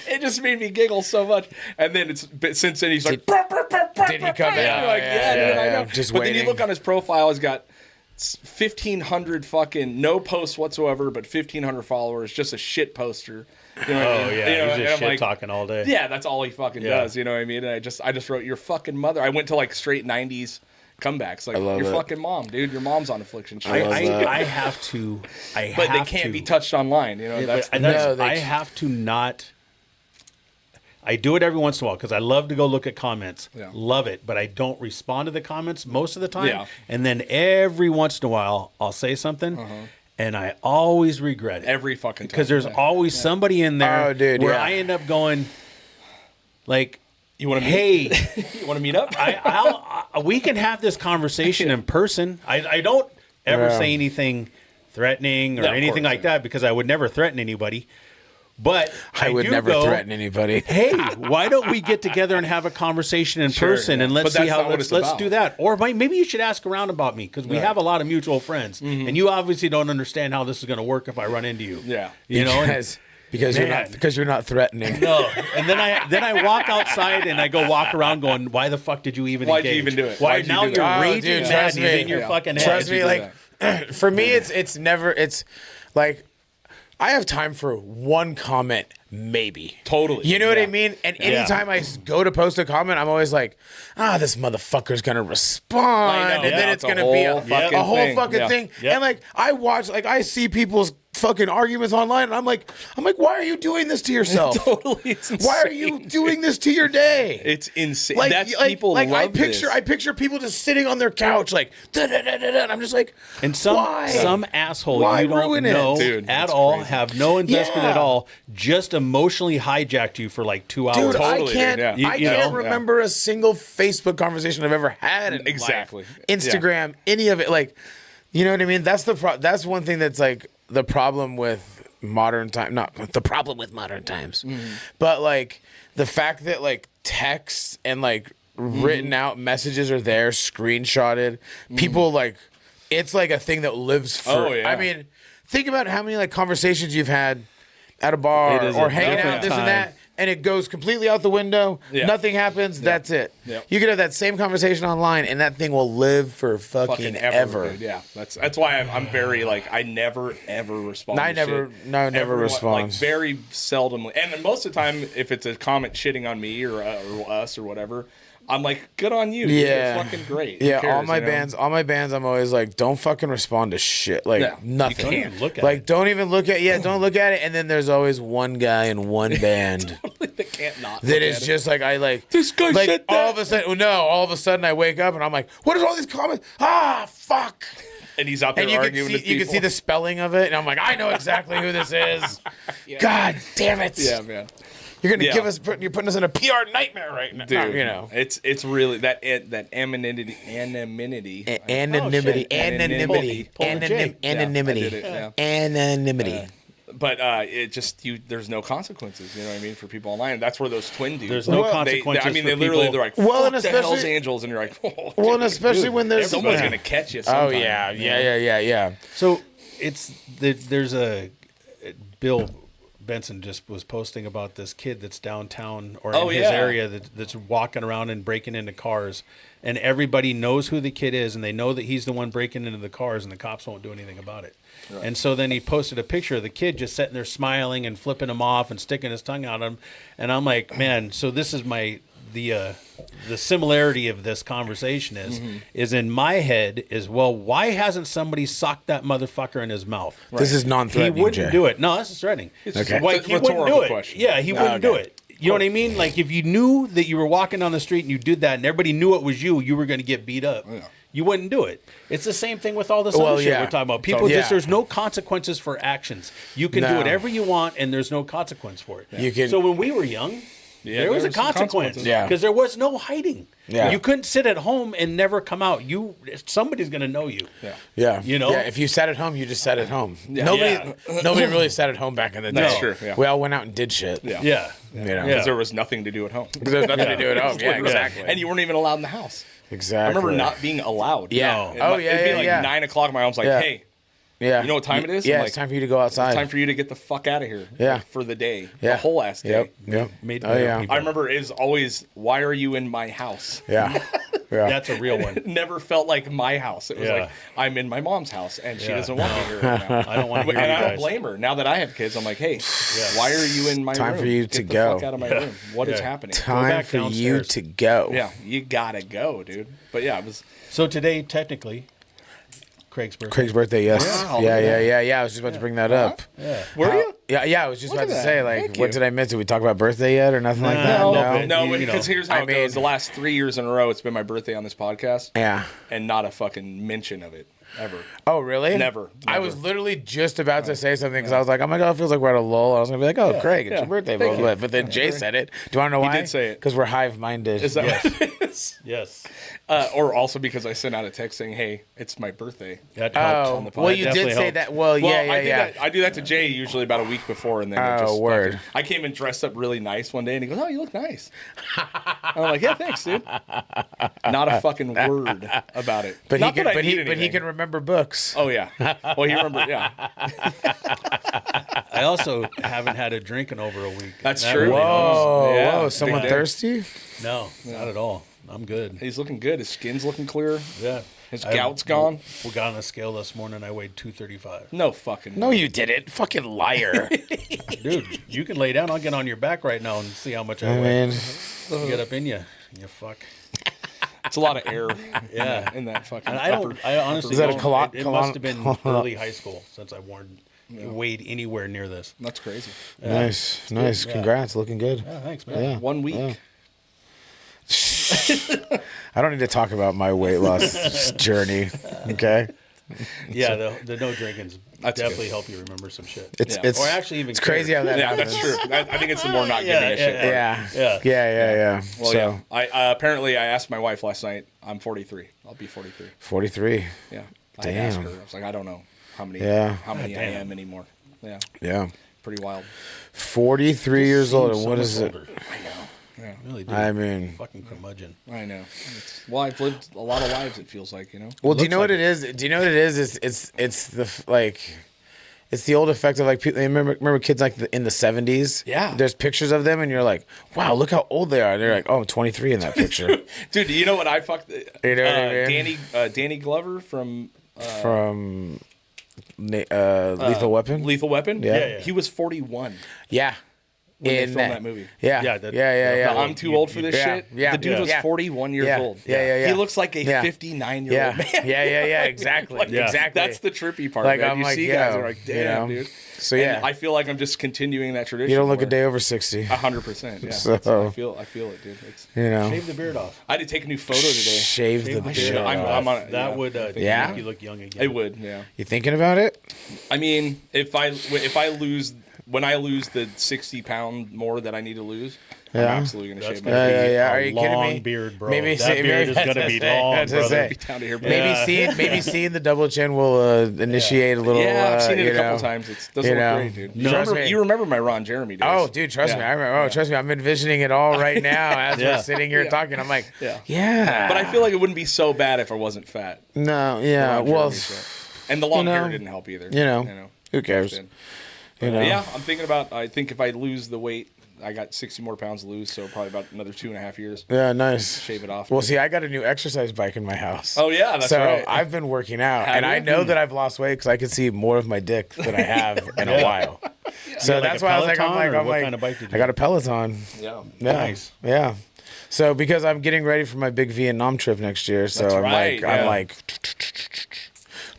It just made me giggle so much. And then since then he's like, Did he come in? You're like, dude, I know. Just but waiting. then you look on his profile, he's got 1,500 fucking no posts whatsoever, but 1,500 followers, just a shit poster. You know what I mean? Yeah, You know, he's and just I'm shit like, talking all day. yeah, that's all he fucking Yeah. does. You know what I mean? And I just wrote your fucking mother. I went to like straight 90s comebacks. Like love your it. fucking mom, dude. Your mom's on Affliction. I shit. have to. But they can't be touched online. You know, that's No, they I can't. have to not. I do it every once in a while because I love to go look at comments. Yeah. Love it, but I don't respond to the comments most of the time. Yeah. And then every once in a while, I'll say something, and I always regret it. every fucking time. Because there's always somebody in there Oh, dude, where yeah. I end up going, like, You want to hey, You want to meet up? we can have this conversation in person. I don't ever Yeah. say anything threatening or Yeah, of anything course, like that because I would never threaten anybody. But I would do never go, threaten anybody. Hey, why don't we get together and have a conversation in Sure, person yeah. and But let's see that's how not what let's it's about. do that. Or maybe you should ask around about me because we have a lot of mutual friends, and you obviously don't understand how this is going to work if I run into you. Yeah. you know. because Man. you're not threatening. No, and then I walk outside and I go walk around going, why the fuck did you even Why'd you engage? even do it? Why Why'd you now do you're that? Oh, raging dude, mad trust and me. in your Yeah. fucking head. Trust you me, do like for me, it's never. It's like I have time for one comment, maybe. Totally. You know what I Yeah. mean? And anytime I go to post a comment, I'm always like, this motherfucker's gonna respond, I know. and then Yeah, it's it's a gonna be whole fucking a whole thing. fucking Yeah. thing. Yep. And like I see people's fucking arguments online, and I'm like, why are you doing this to yourself? Totally. It's Why are insane. you doing this to your day? It's insane. Like, That's like, people like love I picture people just sitting on their couch like da-da-da-da-da, and I'm just like, And some why? asshole Why you don't ruin it? know Dude, at that's all, crazy. have no investment Yeah. at all, just emotionally hijacked you for like 2 hours. Dude, Totally, I can't. dude, yeah. I You can't know? remember a single Facebook conversation I've ever had in Exactly. life. Instagram, any of it. Like, you know what I mean? That's that's one thing that's like the problem with modern time. Not the problem with modern times, but like the fact that like texts and like written out messages are there, screenshotted. People like it's like a thing that lives for. Oh, yeah. I mean, think about how many like conversations you've had at a bar It is or a hanging different out, this time. and that, and it goes completely out the window. Yeah. Nothing happens. That's it. Yeah. You could have that same conversation online, and that thing will live for fucking ever. dude. Yeah, that's why I'm very like I never ever respond. I to never- shit. no, never Everyone- respond. Like very seldomly, and then most of the time, if it's a comment shitting on me or us or whatever, I'm like, good on you. dude. Yeah. It's fucking great. Who Yeah, cares, all my you know? bands, I'm always like, don't fucking respond to shit. Like Yeah, nothing. you Don't even look at Like it. don't even look at don't look at it. And then there's always one guy in one band They can't not. that look is at it. just like I like This guy like said that. all of a sudden I wake up and I'm like, what are all these comments? Fuck. And he's out there And you arguing with can people. see the spelling of it, and I'm like, I know exactly who this is. God damn it! Yeah, man. You're gonna Yeah. give us, you're putting us in a PR nightmare right now, Dude, you know. it's really that anonymity. Anonymity, shit. anonymity, Pull the J. anonymity, Yeah, I did it, yeah. anonymity. But it just there's no consequences, you know what I mean, for people online. That's where those twin dudes. There's no like, consequences I mean, for they literally people. they're like, Well, fuck and the Hell's especially- Angels, and you're like, oh, Well, and dude, especially when there's someone's yeah. gonna catch you. Oh Sometime, yeah, you know? yeah. So there's a Bill Benson just was posting about this kid that's downtown or in his yeah. area that's walking around and breaking into cars, and everybody knows who the kid is, and they know that he's the one breaking into the cars, and the cops won't do anything about it. Right. And so then he posted a picture of the kid just sitting there smiling and flipping him off and sticking his tongue out at him, and I'm like, man, so this is the similarity of this conversation is in my head is, well, why hasn't somebody socked that motherfucker in his mouth? This is non-threatening. He wouldn't Jay. do it. No, this is threatening. Okay. Like, It's a he wouldn't rhetorical do it. question. Yeah, he wouldn't do okay. it. You know what I mean? Like, if you knew that you were walking down the street and you did that and everybody knew it was you were going to get beat up. Yeah. You wouldn't do it. It's the same thing with all this Well, other shit yeah. we're talking about. People Yeah. just, there's no consequences for actions. You can do No. whatever you want and there's no consequence for it. You can- So when we were young, there was a some consequence. consequences. Yeah. Because there was no hiding. Yeah. You couldn't sit at home and never come out. Somebody's going to know you. Yeah. Yeah, You know? Yeah, if you sat at home, you just sat at home. Yeah. Nobody really sat at home back in the day. That's true, yeah. We all went out and did shit. Yeah. Yeah. You know, Yeah. Because there was nothing to do at home. there's nothing to do at home. Yeah, exactly. And you weren't even allowed in the house. exactly. I remember not being allowed. Yeah. It Oh, mi- yeah, It'd be yeah, like yeah. 9 o'clock. My mom's like, Yeah. hey, Yeah. You know what time it is? Yeah, I'm it's like, time for you to go outside. it's time for you to get the fuck out of here. Yeah. like, for the day. Yeah. The whole ass day. Yep. Made Oh better yeah. people. I remember it was always, why are you in my house? Yeah. Yeah. That's a real one. It never felt like my house. It was Yeah. like, I'm in my mom's house and she Yeah. doesn't want me here right now. I don't want to hear And you I don't guys. blame her. Now that I have kids, I'm like, hey, why are you in my Time room? for you Get to the go. fuck out of my room. What is Yeah. happening? Time back for you downstairs. to go. Yeah, you gotta go, dude. But yeah, it was. So today, technically, Craig's birthday. Craig's birthday, yes. Wow, yeah, look at yeah. I was just about to bring that up. Yeah. Were you? Yeah. I was just Look about to at say, that. like, Thank what you. did I miss? Did we talk about birthday yet or nothing like that? No, No, but no, you know, because here's how I it goes. mean- The last 3 years in a row, it's been my birthday on this podcast, Yeah. and not a fucking mention of it ever. Oh, really? Never. I was literally just about to say something because I was like, oh my God, it feels like we're at a lull. I was going to be like, oh, Craig, it's yeah. your birthday. Thank Blah, blah, you. blah. But then Jay said it. Do you want to know why? did say it. Because we're hive-minded. Is that what it is? Yes. Or also because I sent out a text saying, "Hey, it's my birthday." That helped. Oh, on the well, pod. you Definitely did say helped. that. Well, yeah. I do that to Jay usually about a week before, and then it Oh, just word. fucking- I came in dressed up really nice one day, and he goes, "Oh, you look nice." I'm like, "Yeah, thanks, dude." Not a fucking word about it. But Not he that I can, need but he anything. can remember books. Oh yeah. Well, he remembered. Yeah, I also haven't had a drink in over a week. That's That true. really helps. Whoa, Yeah, whoa! big Someone day. thirsty? No, not at all. I'm good. he's looking good. His skin's looking clear. Yeah. His gout's gone. We got on a scale this morning. I weighed 235. No fucking. No, you didn't. Fucking liar. Dude, you can lay down. I'll get on your back right now and see how much I I weigh. mean, Get up in you. You fuck. It's a lot of air. Yeah. In that fucking. And I don't. upper- I honestly Is that a don't. colo- It colo- must have been early high school since I weighed anywhere near this. That's crazy. nice. Yeah. Congrats. Looking good. Yeah, thanks, man. Yeah. 1 week. I don't need to talk about my weight loss journey. Okay. Yeah, the no drinking's That's definitely help you remember some shit. It's Yeah. it's Or actually even it's crazy how that Yeah, happens. that's true. I think it's the more not Yeah, giving a shit. yeah, part. Yeah. Well, So yeah. I apparently I asked my wife last night. I'm 43. I'll be 43. 43. Yeah. I asked Damn. her. I was like, I don't know how many. Yeah. How many I Damn. am anymore. Yeah. Yeah. Pretty wild. 43 years old. And So what much is it? older. Yeah. Really do. I mean, Fucking curmudgeon. I know. Well, I've lived a lot of lives. It feels like, you know. well, do you looks know what like it is? Do you know what it is? It's the like. It's the old effect of like people. Remember kids like in the 70s. Yeah. There's pictures of them, and you're like, "Wow, look how old they are." And they're like, "Oh, I'm 23 in that picture." Dude, you know what I fucked? You know what I mean? Danny Glover from From Lethal Weapon. Lethal Weapon. Yeah. Yeah. He was 41. Yeah. when they in filmed that movie. Yeah, Yeah, yeah, that- yeah. The I'm too old for this yeah, shit. yeah, the dude yeah. was Yeah. 41 years Yeah. old. Yeah. He looks like a Yeah. 59-year-old man. Yeah, exactly. Like, Yeah. Exactly. That's the trippy part. Like, man. I'm You like, see guys yo, are like, you damn, know? dude. So, And yeah. I feel like I'm just continuing that tradition. You don't look a where- day over 60. 100%. Yeah. So- I feel it, dude. It's, You know, Shave the beard off. I had to take a new photo today. shave the Shave the beard. beard I'm off. on it, That yeah. would Yeah? make you look young again. It would, yeah. You thinking about it? I mean, if I lose when I lose the 60-pound more that I need to lose, Yeah. I'm absolutely gonna That's shave my gonna beard. be Are a you kidding long me? beard, bro. Maybe That beard is gonna be long, that's to brother. say. Be down to here, bro. Maybe seeing the double chin will initiate a little. Yeah, I've seen it you a couple know, times. It doesn't you look know. great, dude. No. Trust me. You remember my Ron Jeremy days? Oh, dude, trust me. I remember. Oh, trust me. I'm envisioning it all right now as Yeah. we're sitting here Yeah. talking. I'm like, Yeah. yeah. But I feel like it wouldn't be so bad if I wasn't fat. no, yeah. Ron Well, Jeremy's fat. And the long you know, hair didn't help either. you know, who cares? Did. You know. Yeah, I'm thinking about. I think if I lose the weight, I got 60 more pounds to lose, so probably about another 2.5 years. Yeah, nice. Shave it off. Well, see, I got a new exercise bike in my house. Oh yeah, that's so right. I've been working out, Have and I you? know that I've lost weight because I can see more of my dick than I have in a while. So like that's a why I was like, Peloton, or what kind of bike did you I got a Peloton. Yeah. Yeah. Nice. Yeah. So because I'm getting ready for my big Vietnam trip next year, so That's I'm right, like, yeah.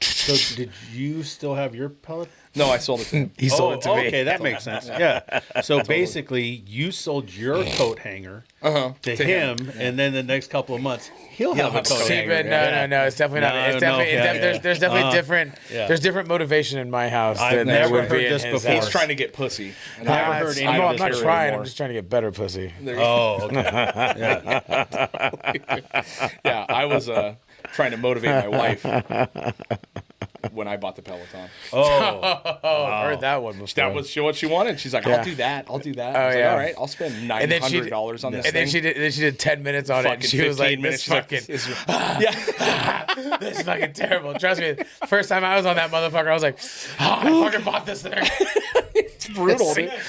So did you still have your pellet? No, I sold it to him. he sold it to me. Okay, that makes sense. Yeah. So basically, you sold your coat hanger to him, and then the next couple of months, he'll have a have coat coat See, hanger. but no, it's definitely not. No, It's definitely, no, there's definitely different. yeah. There's different motivation in my house I've than there never would be heard in this his before. He's house. trying to get pussy. And Never I- heard I any I'm of don't not this care trying. anymore. I'm just trying to get better pussy. There you go. Oh, okay. Yeah, I was trying to motivate my wife when I bought the Peloton. Oh, I heard that one before. That was what she wanted. She's like, Yeah. I'll do that. I'll do that. Oh, I was yeah. like, all right, I'll spend $900 on this and then thing. she did 10 minutes on it. And Fucking she was 15 like, minutes. "This She's like, fucking, yeah. this is fucking terrible." Trust me. First time I was on that motherfucker, I was like, "Oh, I fucking bought this thing. It's brutal, dude. I'm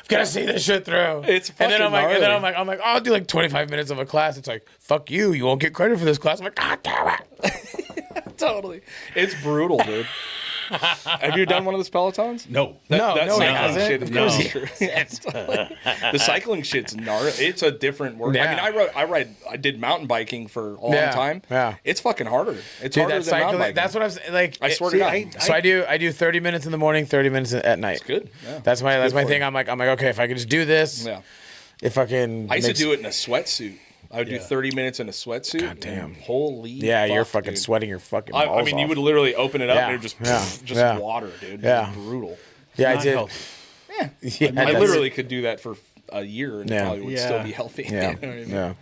gonna see this shit through." It's and then fucking I'm like, and then gnarly. I'm like, I'll do like 25 minutes of a class. It's like, fuck you. You won't get credit for this class. I'm like, God damn it. Totally. It's brutal, dude. Have you done one of those Pelotons? No. No, That no, it cycling hasn't. shit is Of course gnarly. It's totally- the cycling shit's gnarly. It's a different work. Yeah. I did mountain biking for a long Yeah, time. yeah. It's fucking harder. It's Dude, harder that than mountain cycling. biking. That's what I'm saying. Like, I swear to God. So I do 30 minutes in the morning, 30 minutes at night. It's good. Yeah. That's my good for thing. you. I'm like, okay, if I could just do this, Yeah. if I can. I used to do it in a sweatsuit. I would do Yeah. 30 minutes in a sweatsuit. God damn. and Holy Yeah, you're fuck, fucking dude. sweating your fucking balls I mean, you off. would literally open it up Yeah, and it would just yeah. water, dude. Yeah. It was brutal. Yeah, I Not did. healthy. Yeah, I that's- literally could do that for a year and Yeah. probably would Yeah. still be healthy. Yeah, You know what I mean? yeah,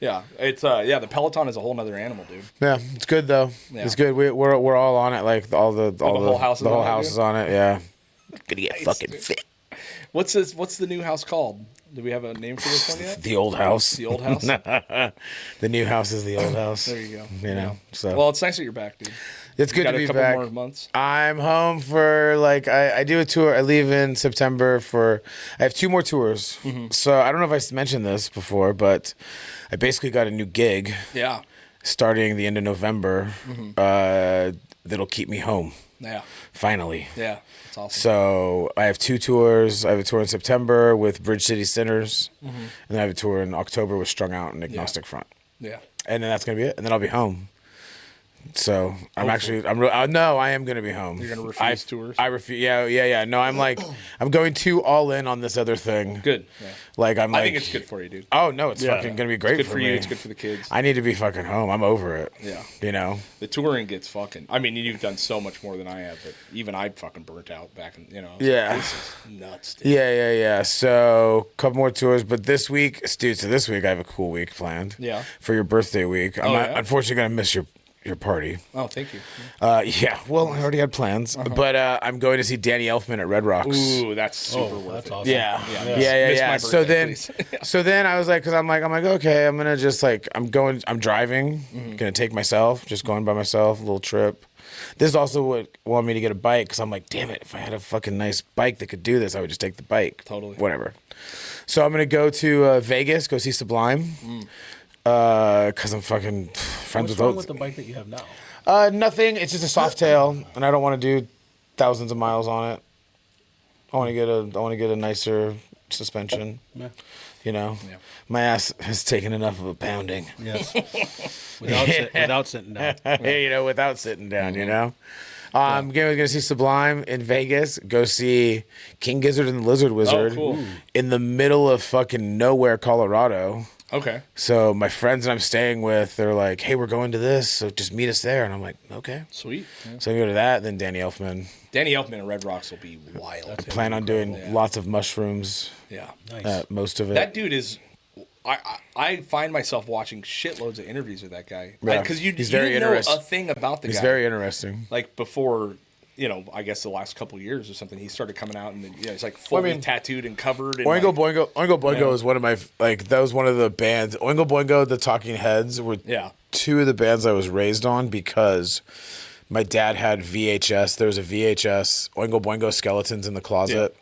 Yeah. It's the Peloton is a whole nother animal, dude. yeah. It's good though. Yeah. It's good. We're all on it. Like all the whole house is the whole on it, house dude? is on it. Yeah. Gonna get Nice, fucking dude. fit. What's the new house called? Do we have a name for this one yet? The old house. The old house? The new house is the old house. There you go. You know. So Well, it's nice that you're back, dude. it's good Got to a be couple back. more months. I'm home for like I do a tour. I leave in September for. I have 2 more tours. Mm-hmm. So I don't know if I mentioned this before, but I basically got a new gig Yeah. starting the end of November. That'll keep me home Yeah. finally. Yeah. It's awesome. So I have 2 tours. I have a tour in September with Bridge City Sinners, Mm-hmm. and then I have a tour in October with Strung Out and Agnostic Front, Yeah. and then that's gonna be it. And then I'll be home. So I'm actually no, I am gonna be home. You're gonna refuse tours? I refuse. Yeah. No, I'm like I'm going too all in on this other thing. Good. Yeah. Like I'm like I think it's good for you, dude. Oh no, it's Yeah. fucking gonna be great Good for for me. you. It's good for the kids. I need to be fucking home. I'm over it. Yeah. You know. The touring gets fucking. I mean, you've done so much more than I have, but even I fucking burnt out back in. Yeah. This is nuts, dude. Yeah. So a couple more tours, but this week, dude. So this week I have a cool week planned. Yeah. For your birthday week, I'm yeah? unfortunately gonna miss your party. Oh, thank you. Yeah. Well, I already had plans, but I'm going to see Danny Elfman at Red Rocks. Ooh, that's super worth That's it. awesome. Yeah. Miss my So birthday, then, please. so then I was like, I'm like, okay, I'm gonna just like, I'm driving, gonna take myself, just going by myself, a little trip. This is also what wanted me to get a bike because I'm like, damn it, if I had a fucking nice bike that could do this, I would just take the bike. Totally. Whatever. So I'm gonna go to Vegas, go see Sublime, because I'm fucking friends What's with wrong those. with the bike that you have now? Nothing. It's just a soft tail, and I don't want to do thousands of miles on it. I want to get a nicer suspension. Yeah. You know, Yeah. my ass has taken enough of a pounding. Yes. Without sitting down. You know, without sitting down. You know. Gonna see Sublime in Vegas. Go see King Gizzard and the Lizard Wizard cool. in the middle of fucking nowhere, Colorado. Okay. So my friends that I'm staying with, they're like, "Hey, we're going to this, so just meet us there." And I'm like, "Okay." Sweet. Yeah. So we go to that. Then Danny Elfman. Danny Elfman and Red Rocks will be wild. Plan on doing lots of mushrooms. Yeah. Nice. Most of it. That dude is. I find myself watching shitloads of interviews with that guy Yeah. because you He's you very didn't know interest- a thing about the He's guy. very interesting. Like before, I guess the last couple of years or something, he started coming out and he's like fully tattooed and covered. And Oingo like, Boingo is one of my that was one of the bands. Oingo Boingo, the Talking Heads were two of the bands I was raised on because my dad had VHS. There was a VHS Oingo Boingo Skeletons in the Closet.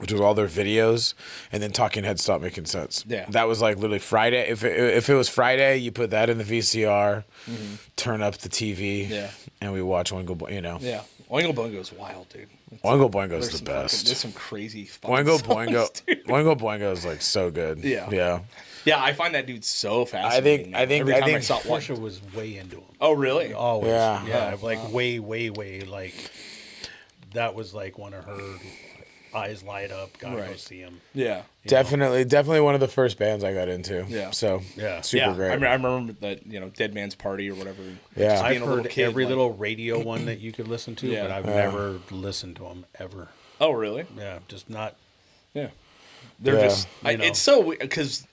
Which was all their videos, and then Talking Heads stopped making sense. Yeah, that was like literally Friday. If it was Friday, you put that in the VCR, turn up the TV, and we watch Oingo Boingo. Yeah, Oingo Boingo is wild, dude. Oingo Boingo is the There's best. some crazy Oingo songs, Boingo. dude. Oingo Boingo is like so good. Yeah. Yeah, I find that dude so fascinating. I think every time I saw one. Porsche was way into him. Oh, really? Always. Yeah. Yeah. Like way, like that was like one of her eyes light up. Gotta go see him. Yeah. Definitely one of the first bands I got into. Yeah. So super great. I remember that Dead Man's Party or whatever. Yeah. Just I've being a little heard kid, every like- little radio one that you could listen to, Yeah. but I've never listened to them ever. Oh, really? Yeah, just not. Yeah. They're Yeah. just. It's so weird because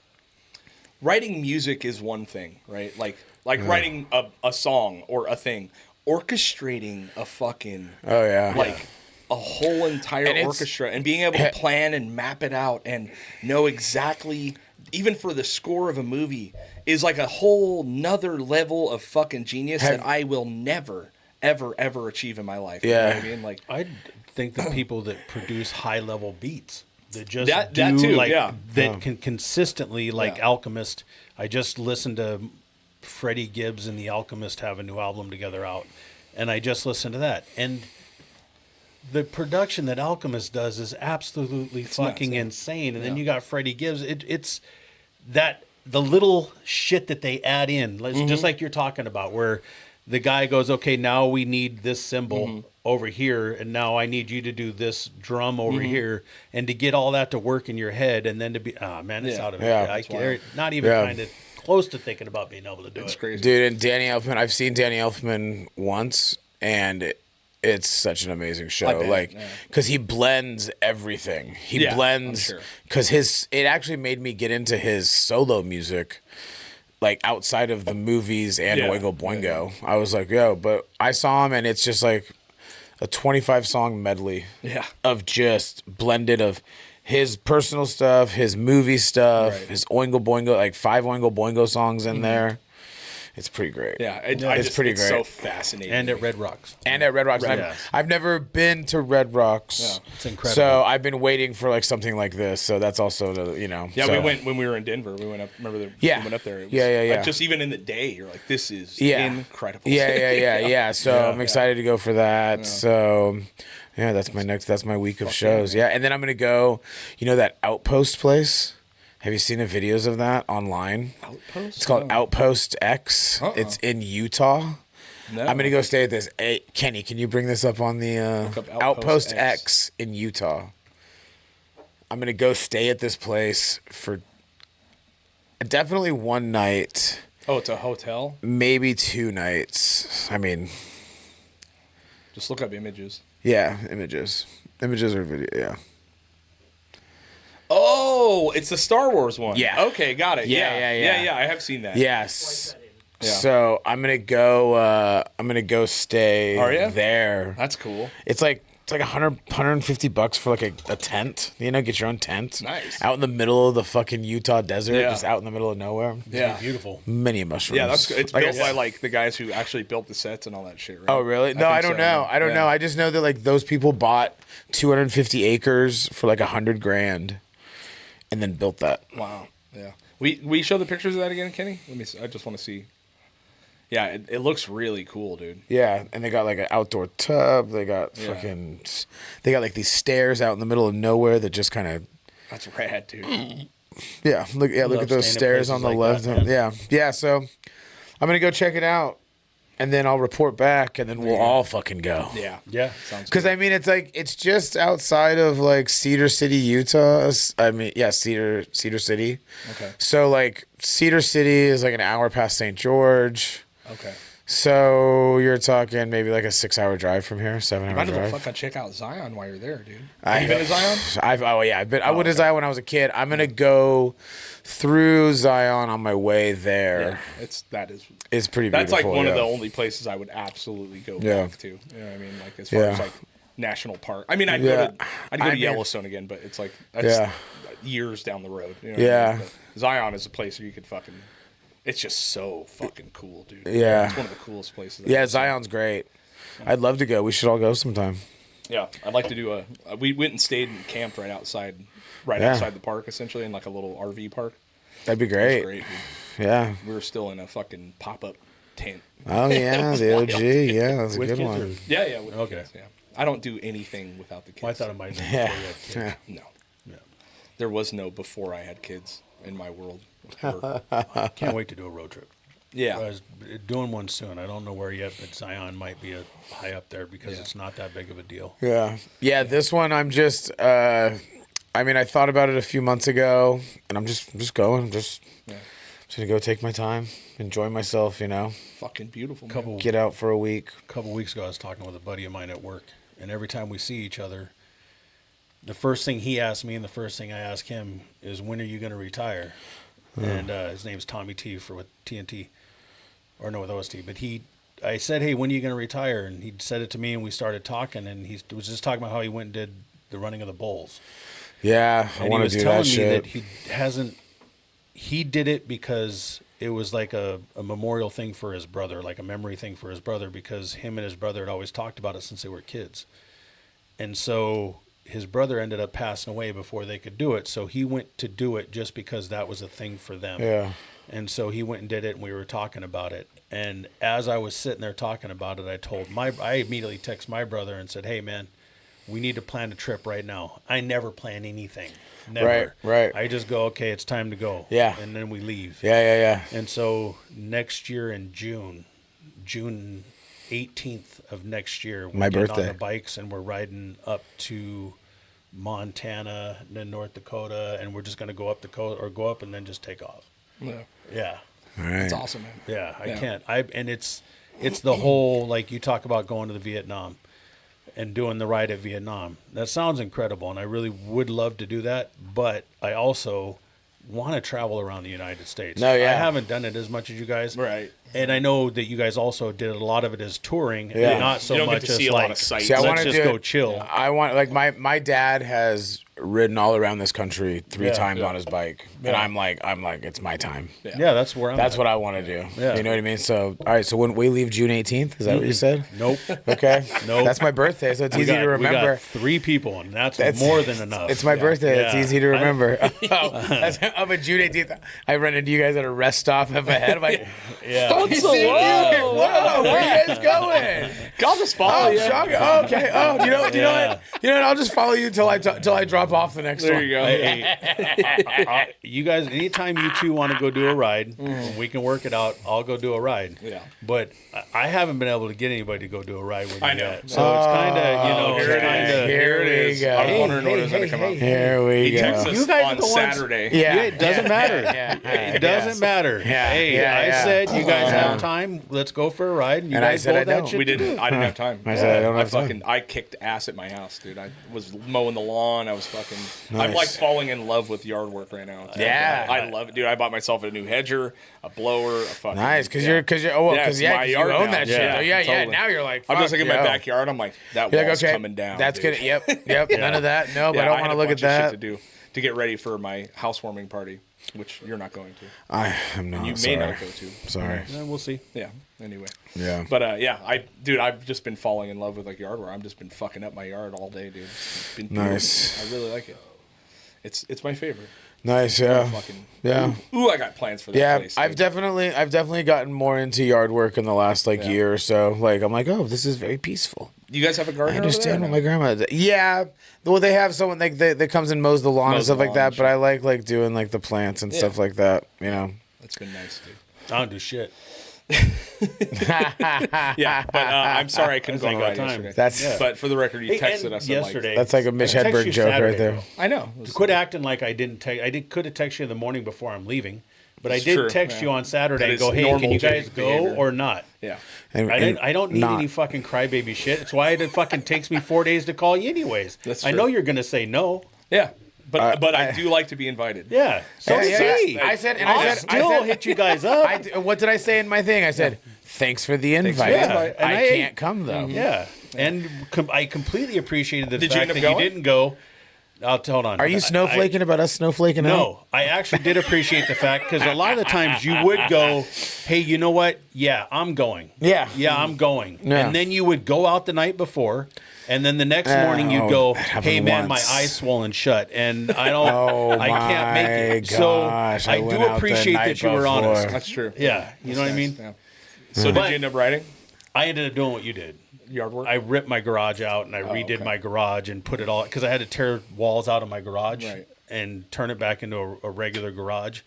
writing music is one thing, right? Like writing a song or a thing, orchestrating a fucking a whole entire And it's- orchestra and being able to plan and map it out and know exactly, even for the score of a movie, is like a whole nother level of fucking genius that I will never, ever achieve in my life. You know what I mean? Like, I think the people that produce high level beats that just That do too, like yeah. that can consistently like Yeah. Alchemist. I just listened to Freddie Gibbs and the Alchemist have a new album together out, and I just listened to that. And the production that Alchemist does is absolutely fucking insane. And then you got Freddie Gibbs. It's that the little shit that they add in, just like you're talking about, where the guy goes, okay, now we need this cymbal over here, and now I need you to do this drum over here, and to get all that to work in your head, and then to be, it's out of it. Not even kind of close to thinking about being able to do it. crazy. Dude, and Danny Elfman, I've seen Danny Elfman once, and it's such an amazing show. bet, because he blends everything. He blends, because it actually made me get into his solo music, like outside of the movies and Oingo Boingo. I was like, but I saw him, and it's just like a 25-song medley of just blended of his personal stuff, his movie stuff, his Oingo Boingo, like 5 Oingo Boingo songs in there. It's pretty great. Yeah, it's pretty great. So fascinating. And at Red Rocks. And at Red Rocks. Yes. I've never been to Red Rocks. Yeah. It's incredible. So I've been waiting for like something like this. So that's also Yeah, so. we went when we were in Denver. We went up. Remember we went up there. It was, Yeah. Like, just even in the day, you're like, this is incredible. Yeah. So I'm excited to go for that. Yeah. So that's my week of shows. Yeah, and then I'm gonna go. You know that Outpost place? Have you seen the videos of that online? Outpost? It's called Outpost X. It's in Utah. No. I'm gonna go stay at this. Hey, Kenny, can you bring this up on the Outpost X. X in Utah? I'm gonna go stay at this place for definitely one night. Oh, it's a hotel? Maybe 2 nights. I mean, just look up images. Yeah, images or video. Yeah. Oh, it's the Star Wars one. Yeah. Okay, got it. Yeah. I have seen that. Yes. Yeah. So I'm gonna go stay there. That's cool. It's like $150 for like a tent. Get your own tent. Nice. Out in the middle of the fucking Utah desert, just out in the middle of nowhere. Yeah. Beautiful. Many mushrooms. Yeah, that's good. It's built by like the guys who actually built the sets and all that shit, right? Oh, really? No, I don't know. I don't know. I just know that like those people bought 250 acres for like $100,000 and then built that. Wow. Yeah. We show the pictures of that again, Kenny? Let me see. I just want to see. Yeah, it looks really cool, dude. Yeah, and they got like an outdoor tub. They got they got like these stairs out in the middle of nowhere that just kind of That's rad, dude. Yeah, look Love at those staying at stairs on the places left. like that, man. Yeah. So I'm gonna go check it out, and then I'll report back, and then we'll all fucking go. Yeah. Yeah. Sounds Because good. I mean, it's just outside of like Cedar City, Utah. I mean, yeah, Cedar City. Okay. So like Cedar City is like an hour past St. George. Okay. So you're talking maybe like a 6-hour drive from here, 7-hour Might as well drive. fucking check out Zion while you're there, dude. Have you been to Zion? I went to Zion when I was a kid. I'm gonna go through Zion on my way there. It's It's pretty beautiful. that's like one of yeah. the only places I would absolutely go Yeah. back to. You know what I mean? Like as far Yeah. as like national park. I mean, I'd Yeah. go to I mean- Yellowstone again, but it's like that's Yeah. years down the road. You know what I Yeah. mean? But Zion is a place where you could fucking. It's just so fucking cool, dude. Yeah. It's one of the coolest places. Yeah, Zion's great. I'd love to go. We should all go sometime. Yeah, I'd like to do we went and stayed and camped right outside Yeah. the park, essentially in like a little RV park. That'd be It was great. great, dude. Yeah. We were still in a fucking pop-up tent. Oh yeah, the OG. Yeah, that's a With good kids one. or- Yeah. With the Okay. kids, yeah. I don't do anything without the kids. Well, I thought it might be Yeah. before you had kids. Yeah. No. Yeah. There was no before I had kids in my world. ever. Can't wait to do a road trip. I Yeah. was doing one soon. I don't know where yet, but Zion might be high up there because Yeah. it's not that big of a deal. Yeah. Yeah, this one I'm just I mean, I thought about it a few months ago and I'm just going. Just gonna go take my time, enjoy myself, you know. Fucking beautiful, man. Couple Get out for a week. couple weeks ago, I was talking with a buddy of mine at work, and every time we see each other, the first thing he asks me and the first thing I ask him is, "When are you going to retire?" And his name's Tommy T with TNT, or no, with OST. But I said, "Hey, when are you going to retire?" And he said it to me, and we started talking, and he was just talking about how he went and did the running of the bulls. Yeah, I And he want was to do telling that me shit. that he did it because it was like a memorial thing for his brother, like a memory thing for his brother, because him and his brother had always talked about it since they were kids. And so his brother ended up passing away before they could do it. So he went to do it just because that was a thing for them. Yeah. And so he went and did it, and we were talking about it. And as I was sitting there talking about it, I immediately texted my brother and said, "Hey, man, we need to plan a trip right now." I never plan anything. Never. Right. I just go, okay, it's time to go. Yeah. And then we leave. Yeah. And so next year in June 18th of next year, we're My getting birthday. on the bikes and we're riding up to Montana and then North Dakota, and we're just going to go up the coast or go up and then just take off. Yeah. Yeah. All right. It's awesome, man. Yeah, I Yeah. can't. And it's the whole, like you talk about going to the Vietnam and doing the ride at Vietnam. That sounds incredible, and I really would love to do that, but I also want to travel around the United States. No, yeah. I haven't done it as much as you guys. Right. And I know that you guys also did a lot of it as touring, Yeah. and not so You don't get much to as see a like, lot of sights. See, I let's wanna just do go it- chill. I want like my dad has ridden all around this country 3 Yeah. times Yeah. on his bike, and Yeah. I'm like it's my time. Yeah, that's where I'm That's at. what I want to do. Yeah. You know what I mean? So all right, so when we leave June 18th, is that what you said? Nope. Okay. Nope. That's my birthday, so it's We easy got- to remember. We got 3 people, and that's That's more than enough. It's my birthday. It's Yeah. easy to remember. I'm a June 18th. I run into you guys at a rest stop up ahead. I'm like, Yeah. whoa, where are you guys going? I'll just follow Oh, you. shocking. Oh, okay. Oh, you know what? Yeah. You know what? I'll just follow you till I drop off the next There one. you go. Hey, you guys, anytime you two want to go do a ride, and we can work it out, I'll go do a ride. Yeah. But I haven't been able to get anybody to go do a ride with me I know. yet. So it's kind of, Here it kind is. of. Here it is. go. I was wondering when it was going to come up. Here we He go. texts us You guys are on the ones- Saturday. Yeah. It doesn't matter. Yeah. It doesn't matter. Yeah. Hey, Yeah, I yeah. said you guys have time. Let's go for a ride. And you And I guys said I both had don't. shit We to didn't. do. I didn't have time. I said I don't have time. I kicked ass at my house, dude. I was mowing the lawn. I was fucking. I'm Nice. like falling in love with yard work right now. Yeah. I love it, dude. I bought myself a new hedger, a blower, a fucking. Nice, because yeah. you're it's my you yard own now. that shit. Yeah, though. Yeah. totally. Now you're like, I'm just fuck, looking at yo. my backyard. I'm like, that You're like, wall's okay, coming down. that's dude. good. Yep. None of that. No, Yeah, I don't had want a to look bunch at of that. shit to do to get ready for my housewarming party, which you're not going to. I'm not. You sorry. may not go to. Sorry. Yeah, we'll see. Yeah. Anyway. Yeah. But yeah, I've just been falling in love with like yard work. I've just been fucking up my yard all day, dude. It's been Nice. beautiful. I really like it. It's my favorite. Nice, yeah. Fucking, Yeah. Ooh, I got plans for that Yeah, place. I've dude. definitely gotten more into yard work in the last Yeah. year or so. Like I'm like, oh, this is very peaceful. You guys have a I garden? understand what over there, my grandma did. Yeah, well, they have someone like that comes and mows the lawn and Mows stuff the like lawn that. and But I shit. like doing like the plants and Yeah. stuff like that. You know. That's been nice, dude. I don't do shit. Yeah, but I'm sorry I couldn't go on a like ride our time. yesterday. That's But for the record, you Hey, texted and us yesterday. that's like a Mitch I texted Hedberg you joke Saturday, right there. bro. I know. Quit acting like I didn't text. could have texted you in the morning before I'm leaving, but It's I did true, text yeah. you on Saturday That and is go, "Hey, normal can you guys Jake go behavior. or not?" Yeah. And, I don't need not- any fucking crybaby shit. It's why it fucking takes me 4 days to call you anyways. That's I true. know you're gonna say no. Yeah. But I I- do like to be invited. Yeah. So Yeah, did yeah, he. I said, and I'll I still said, hit you guys up. what did I say in my thing? I said, thanks for the invite. for the invite. And I I- can't come though. Yeah, and I completely appreciated the Did you fact end up that going? you didn't go. Hold on. Are you snowflaking about us snowflaking out? No, I actually did appreciate the fact because a lot of the times you would go, "Hey, you know what? Yeah, I'm going. Yeah. I'm going." Yeah. And then you would go out the night before, and then the next morning you'd Oh, go, that happened "Hey, man, once. my eye's swollen shut, and I don't, Oh I can't make it." my So gosh, I I went do out the appreciate night that you were before. honest. That's true. Yeah, you know what I mean. Yeah. So did But- you end up riding I ended up doing what you did. yard work? I ripped my garage out and I redid okay. my garage and put it all because I had to tear walls out of my garage Right. and turn it back into a regular garage,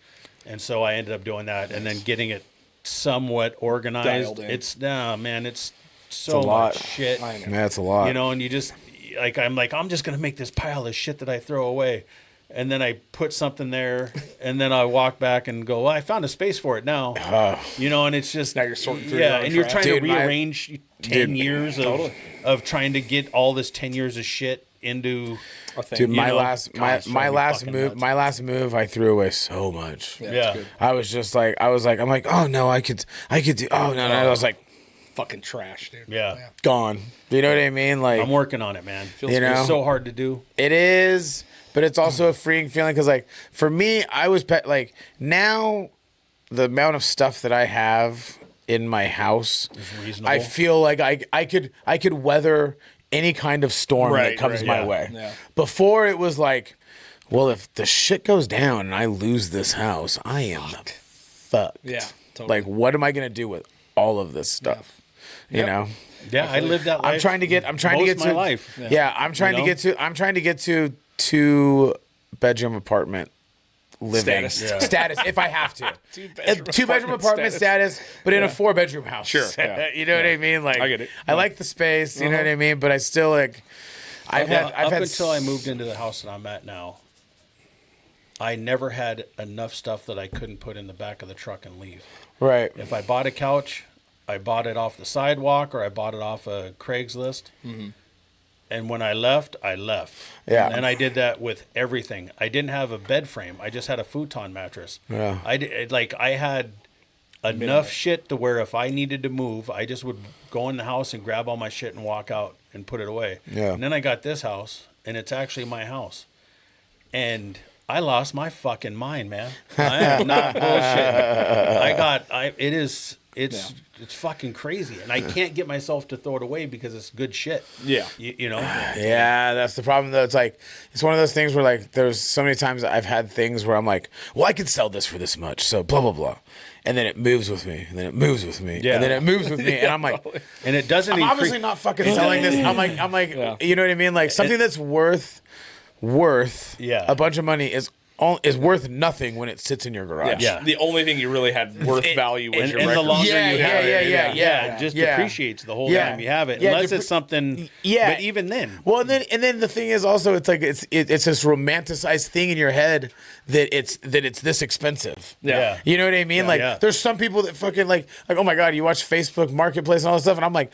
and so I ended up doing that and then getting it somewhat organized. Dialed in. It's man, it's so a lot. much shit. I know. That's a lot. You know, and you just I'm just gonna make this pile of shit that I throw away. And then I put something there, and then I walk back and go, well, I found a space for it now. You know, and it's just Now you're sorting through yeah, your own and you're trash. trying Dude, to my- rearrange 10 dude, years of trying to get all this 10 years of shit into. A thing. Dude, you my know, last God, my it's driving me last fucking move nuts. my last move I threw away so much. Yeah, Yeah. it's good. I was just like I'm like, oh no, I could do oh no, I was like Fucking trash, dude. Yeah. gone. Do you know what I mean? Like I'm working on it, man. You know? It's so hard to do. it is, but it's also a freeing feeling because like for me, I was like now the amount of stuff that I have in my house, It's reasonable. I feel like I could weather any kind of storm that Right, comes right, my yeah. way. Yeah. Before it was like, well, if the shit goes down and I lose this house, I am fucked. Yeah, totally. Like, what am I gonna do with all of this stuff? You Yep. know. Yeah, I lived that life. I'm trying to get most to my life. Yeah, I'm trying know? to get to 2-bedroom apartment living Status. Yeah. status if I have to. Two-bedroom apartment apartment status, but in a Yeah. 4-bedroom house. Sure, yeah. You know what I mean? Like I get it. I like the space, you know what I mean, but I still like I've Up had until I moved into the house that I'm at now, I never had enough stuff that I couldn't put in the back of the truck and leave. right. If I bought a couch, I bought it off the sidewalk or I bought it off of Craigslist. And when I left, I left. Yeah. And I did that with everything. I didn't have a bed frame. I just had a futon mattress. Yeah. I had enough shit to where if I needed to move, I just would go in the house and grab all my shit and walk out and put it away. Yeah. And then I got this house, and it's actually my house. And I lost my fucking mind, man. I am not bullshitting. It's fucking crazy, and I can't get myself to throw it away because it's good shit. Yeah. You know. Yeah, that's the problem though. It's like it's one of those things where like there's so many times I've had things where I'm like, well, I could sell this for this much, so blah blah blah, and then it moves with me, and then it moves with me, Yeah. and then it moves with me, and I'm like, And it doesn't. I'm obviously not fucking selling this. I'm like, Yeah. you know what I mean? Like something that's worth Yeah. a bunch of money is worth nothing when it sits in your garage. Yeah. The only thing you really had worth value was And, your and the record. longer Yeah, you yeah, have it, yeah. it just Yeah. depreciates the whole Yeah. time you have it, Yeah, unless it's something. Yeah. But even then, Well, and then the thing is also it's like it's this romanticized thing in your head that it's this expensive. Yeah. You know what I mean? Like Yeah. there's some people that fucking like oh my god, you watch Facebook Marketplace and all this stuff, and I'm like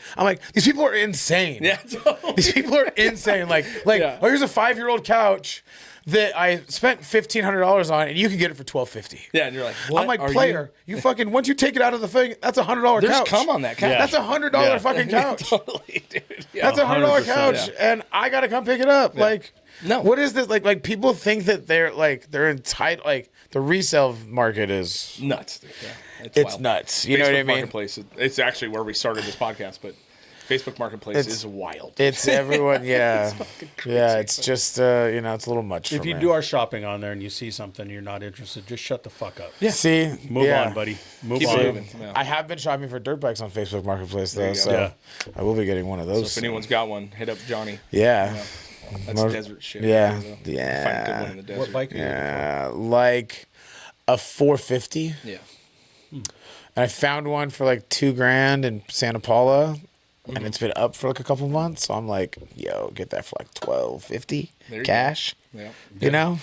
these people are insane. Yeah, totally. These people are insane. Like Yeah. oh here's a 5-year-old couch that I spent $1,500 on, and you can get it for $1,250. Yeah, and you're like, what I'm like, are player, you fucking once you take it out of the thing, that's $100 There's couch. cum on that couch. Yeah. That's $100 Yeah. fucch couch. Totally, dude. Yeah. That's $100 100%, couch, and I gotta come pick it up. Like, No. what is this? Like people think that they're entitled. Like the resale market is nuts. Dude. Yeah. it's wild. nuts. You know what I Facebook mean? Marketplace. It's actually where we started this podcast, but Facebook Marketplace is wild. It's everyone, yeah. Yeah, it's just, it's a little much If for you me. do our shopping on there and you see something you're not interested, just shut the fuck up. Yeah. See? Move yeah. on, buddy. Move Keep on. moving. Yeah. I have been shopping for dirt bikes on Facebook Marketplace, though, you go. so Yeah. I will be getting one of those. So if anyone's got one, hit up Johnny. Yeah. That's Mo- desert shit. Yeah. Find a good Yeah. one in the desert. What bike are you looking Yeah. Like a 450. Yeah. And I found one for like $2,000 in Santa Paula. And it's been up for like a couple months. So I'm like, yo, get that for like $1,250 There you cash. Yeah. You know?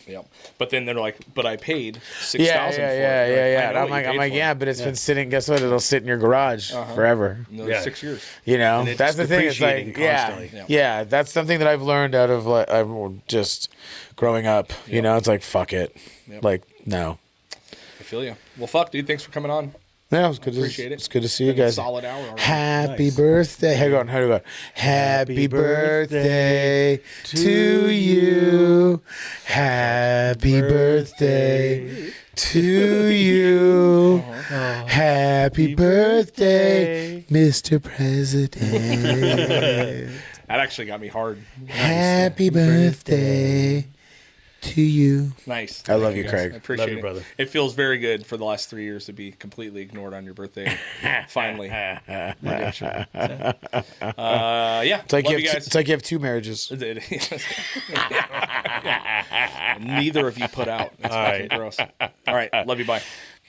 Yeah. But then they're like, but I paid $6,000 Yeah, for yeah, it. yeah, You're yeah, like, yeah. I And know I'm what like, you paid for yeah, it. but it's been sitting. Guess what? It'll sit in your garage forever. Another Yeah. 6 years. You know, And it's that's the thing. It's like, depreciating yeah, constantly. yeah, that's something that I've learned out of like I'm just growing up. You know, it's like fuck it, Yep. like no. I feel you. Well, fuck, dude. Thanks for coming on. Yeah, it was good. Appreciate it. It's good to see you Been a guys. solid hour already. Happy Nice. birthday! How you going? How you going? Happy birthday to you. Happy birthday to you. Happy birthday, Mr. President. That actually got me hard. Happy birthday to you. Nice. I love Thank you, guys. Craig. I appreciate Love you, it. brother. It feels very good for the last 3 years to be completely ignored on your birthday. Finally. Redemption. Yeah. It's like, love you you have guys. it's like you have two marriages. Neither of you put out. That's All fucking right. gross. All right. Love you. Bye.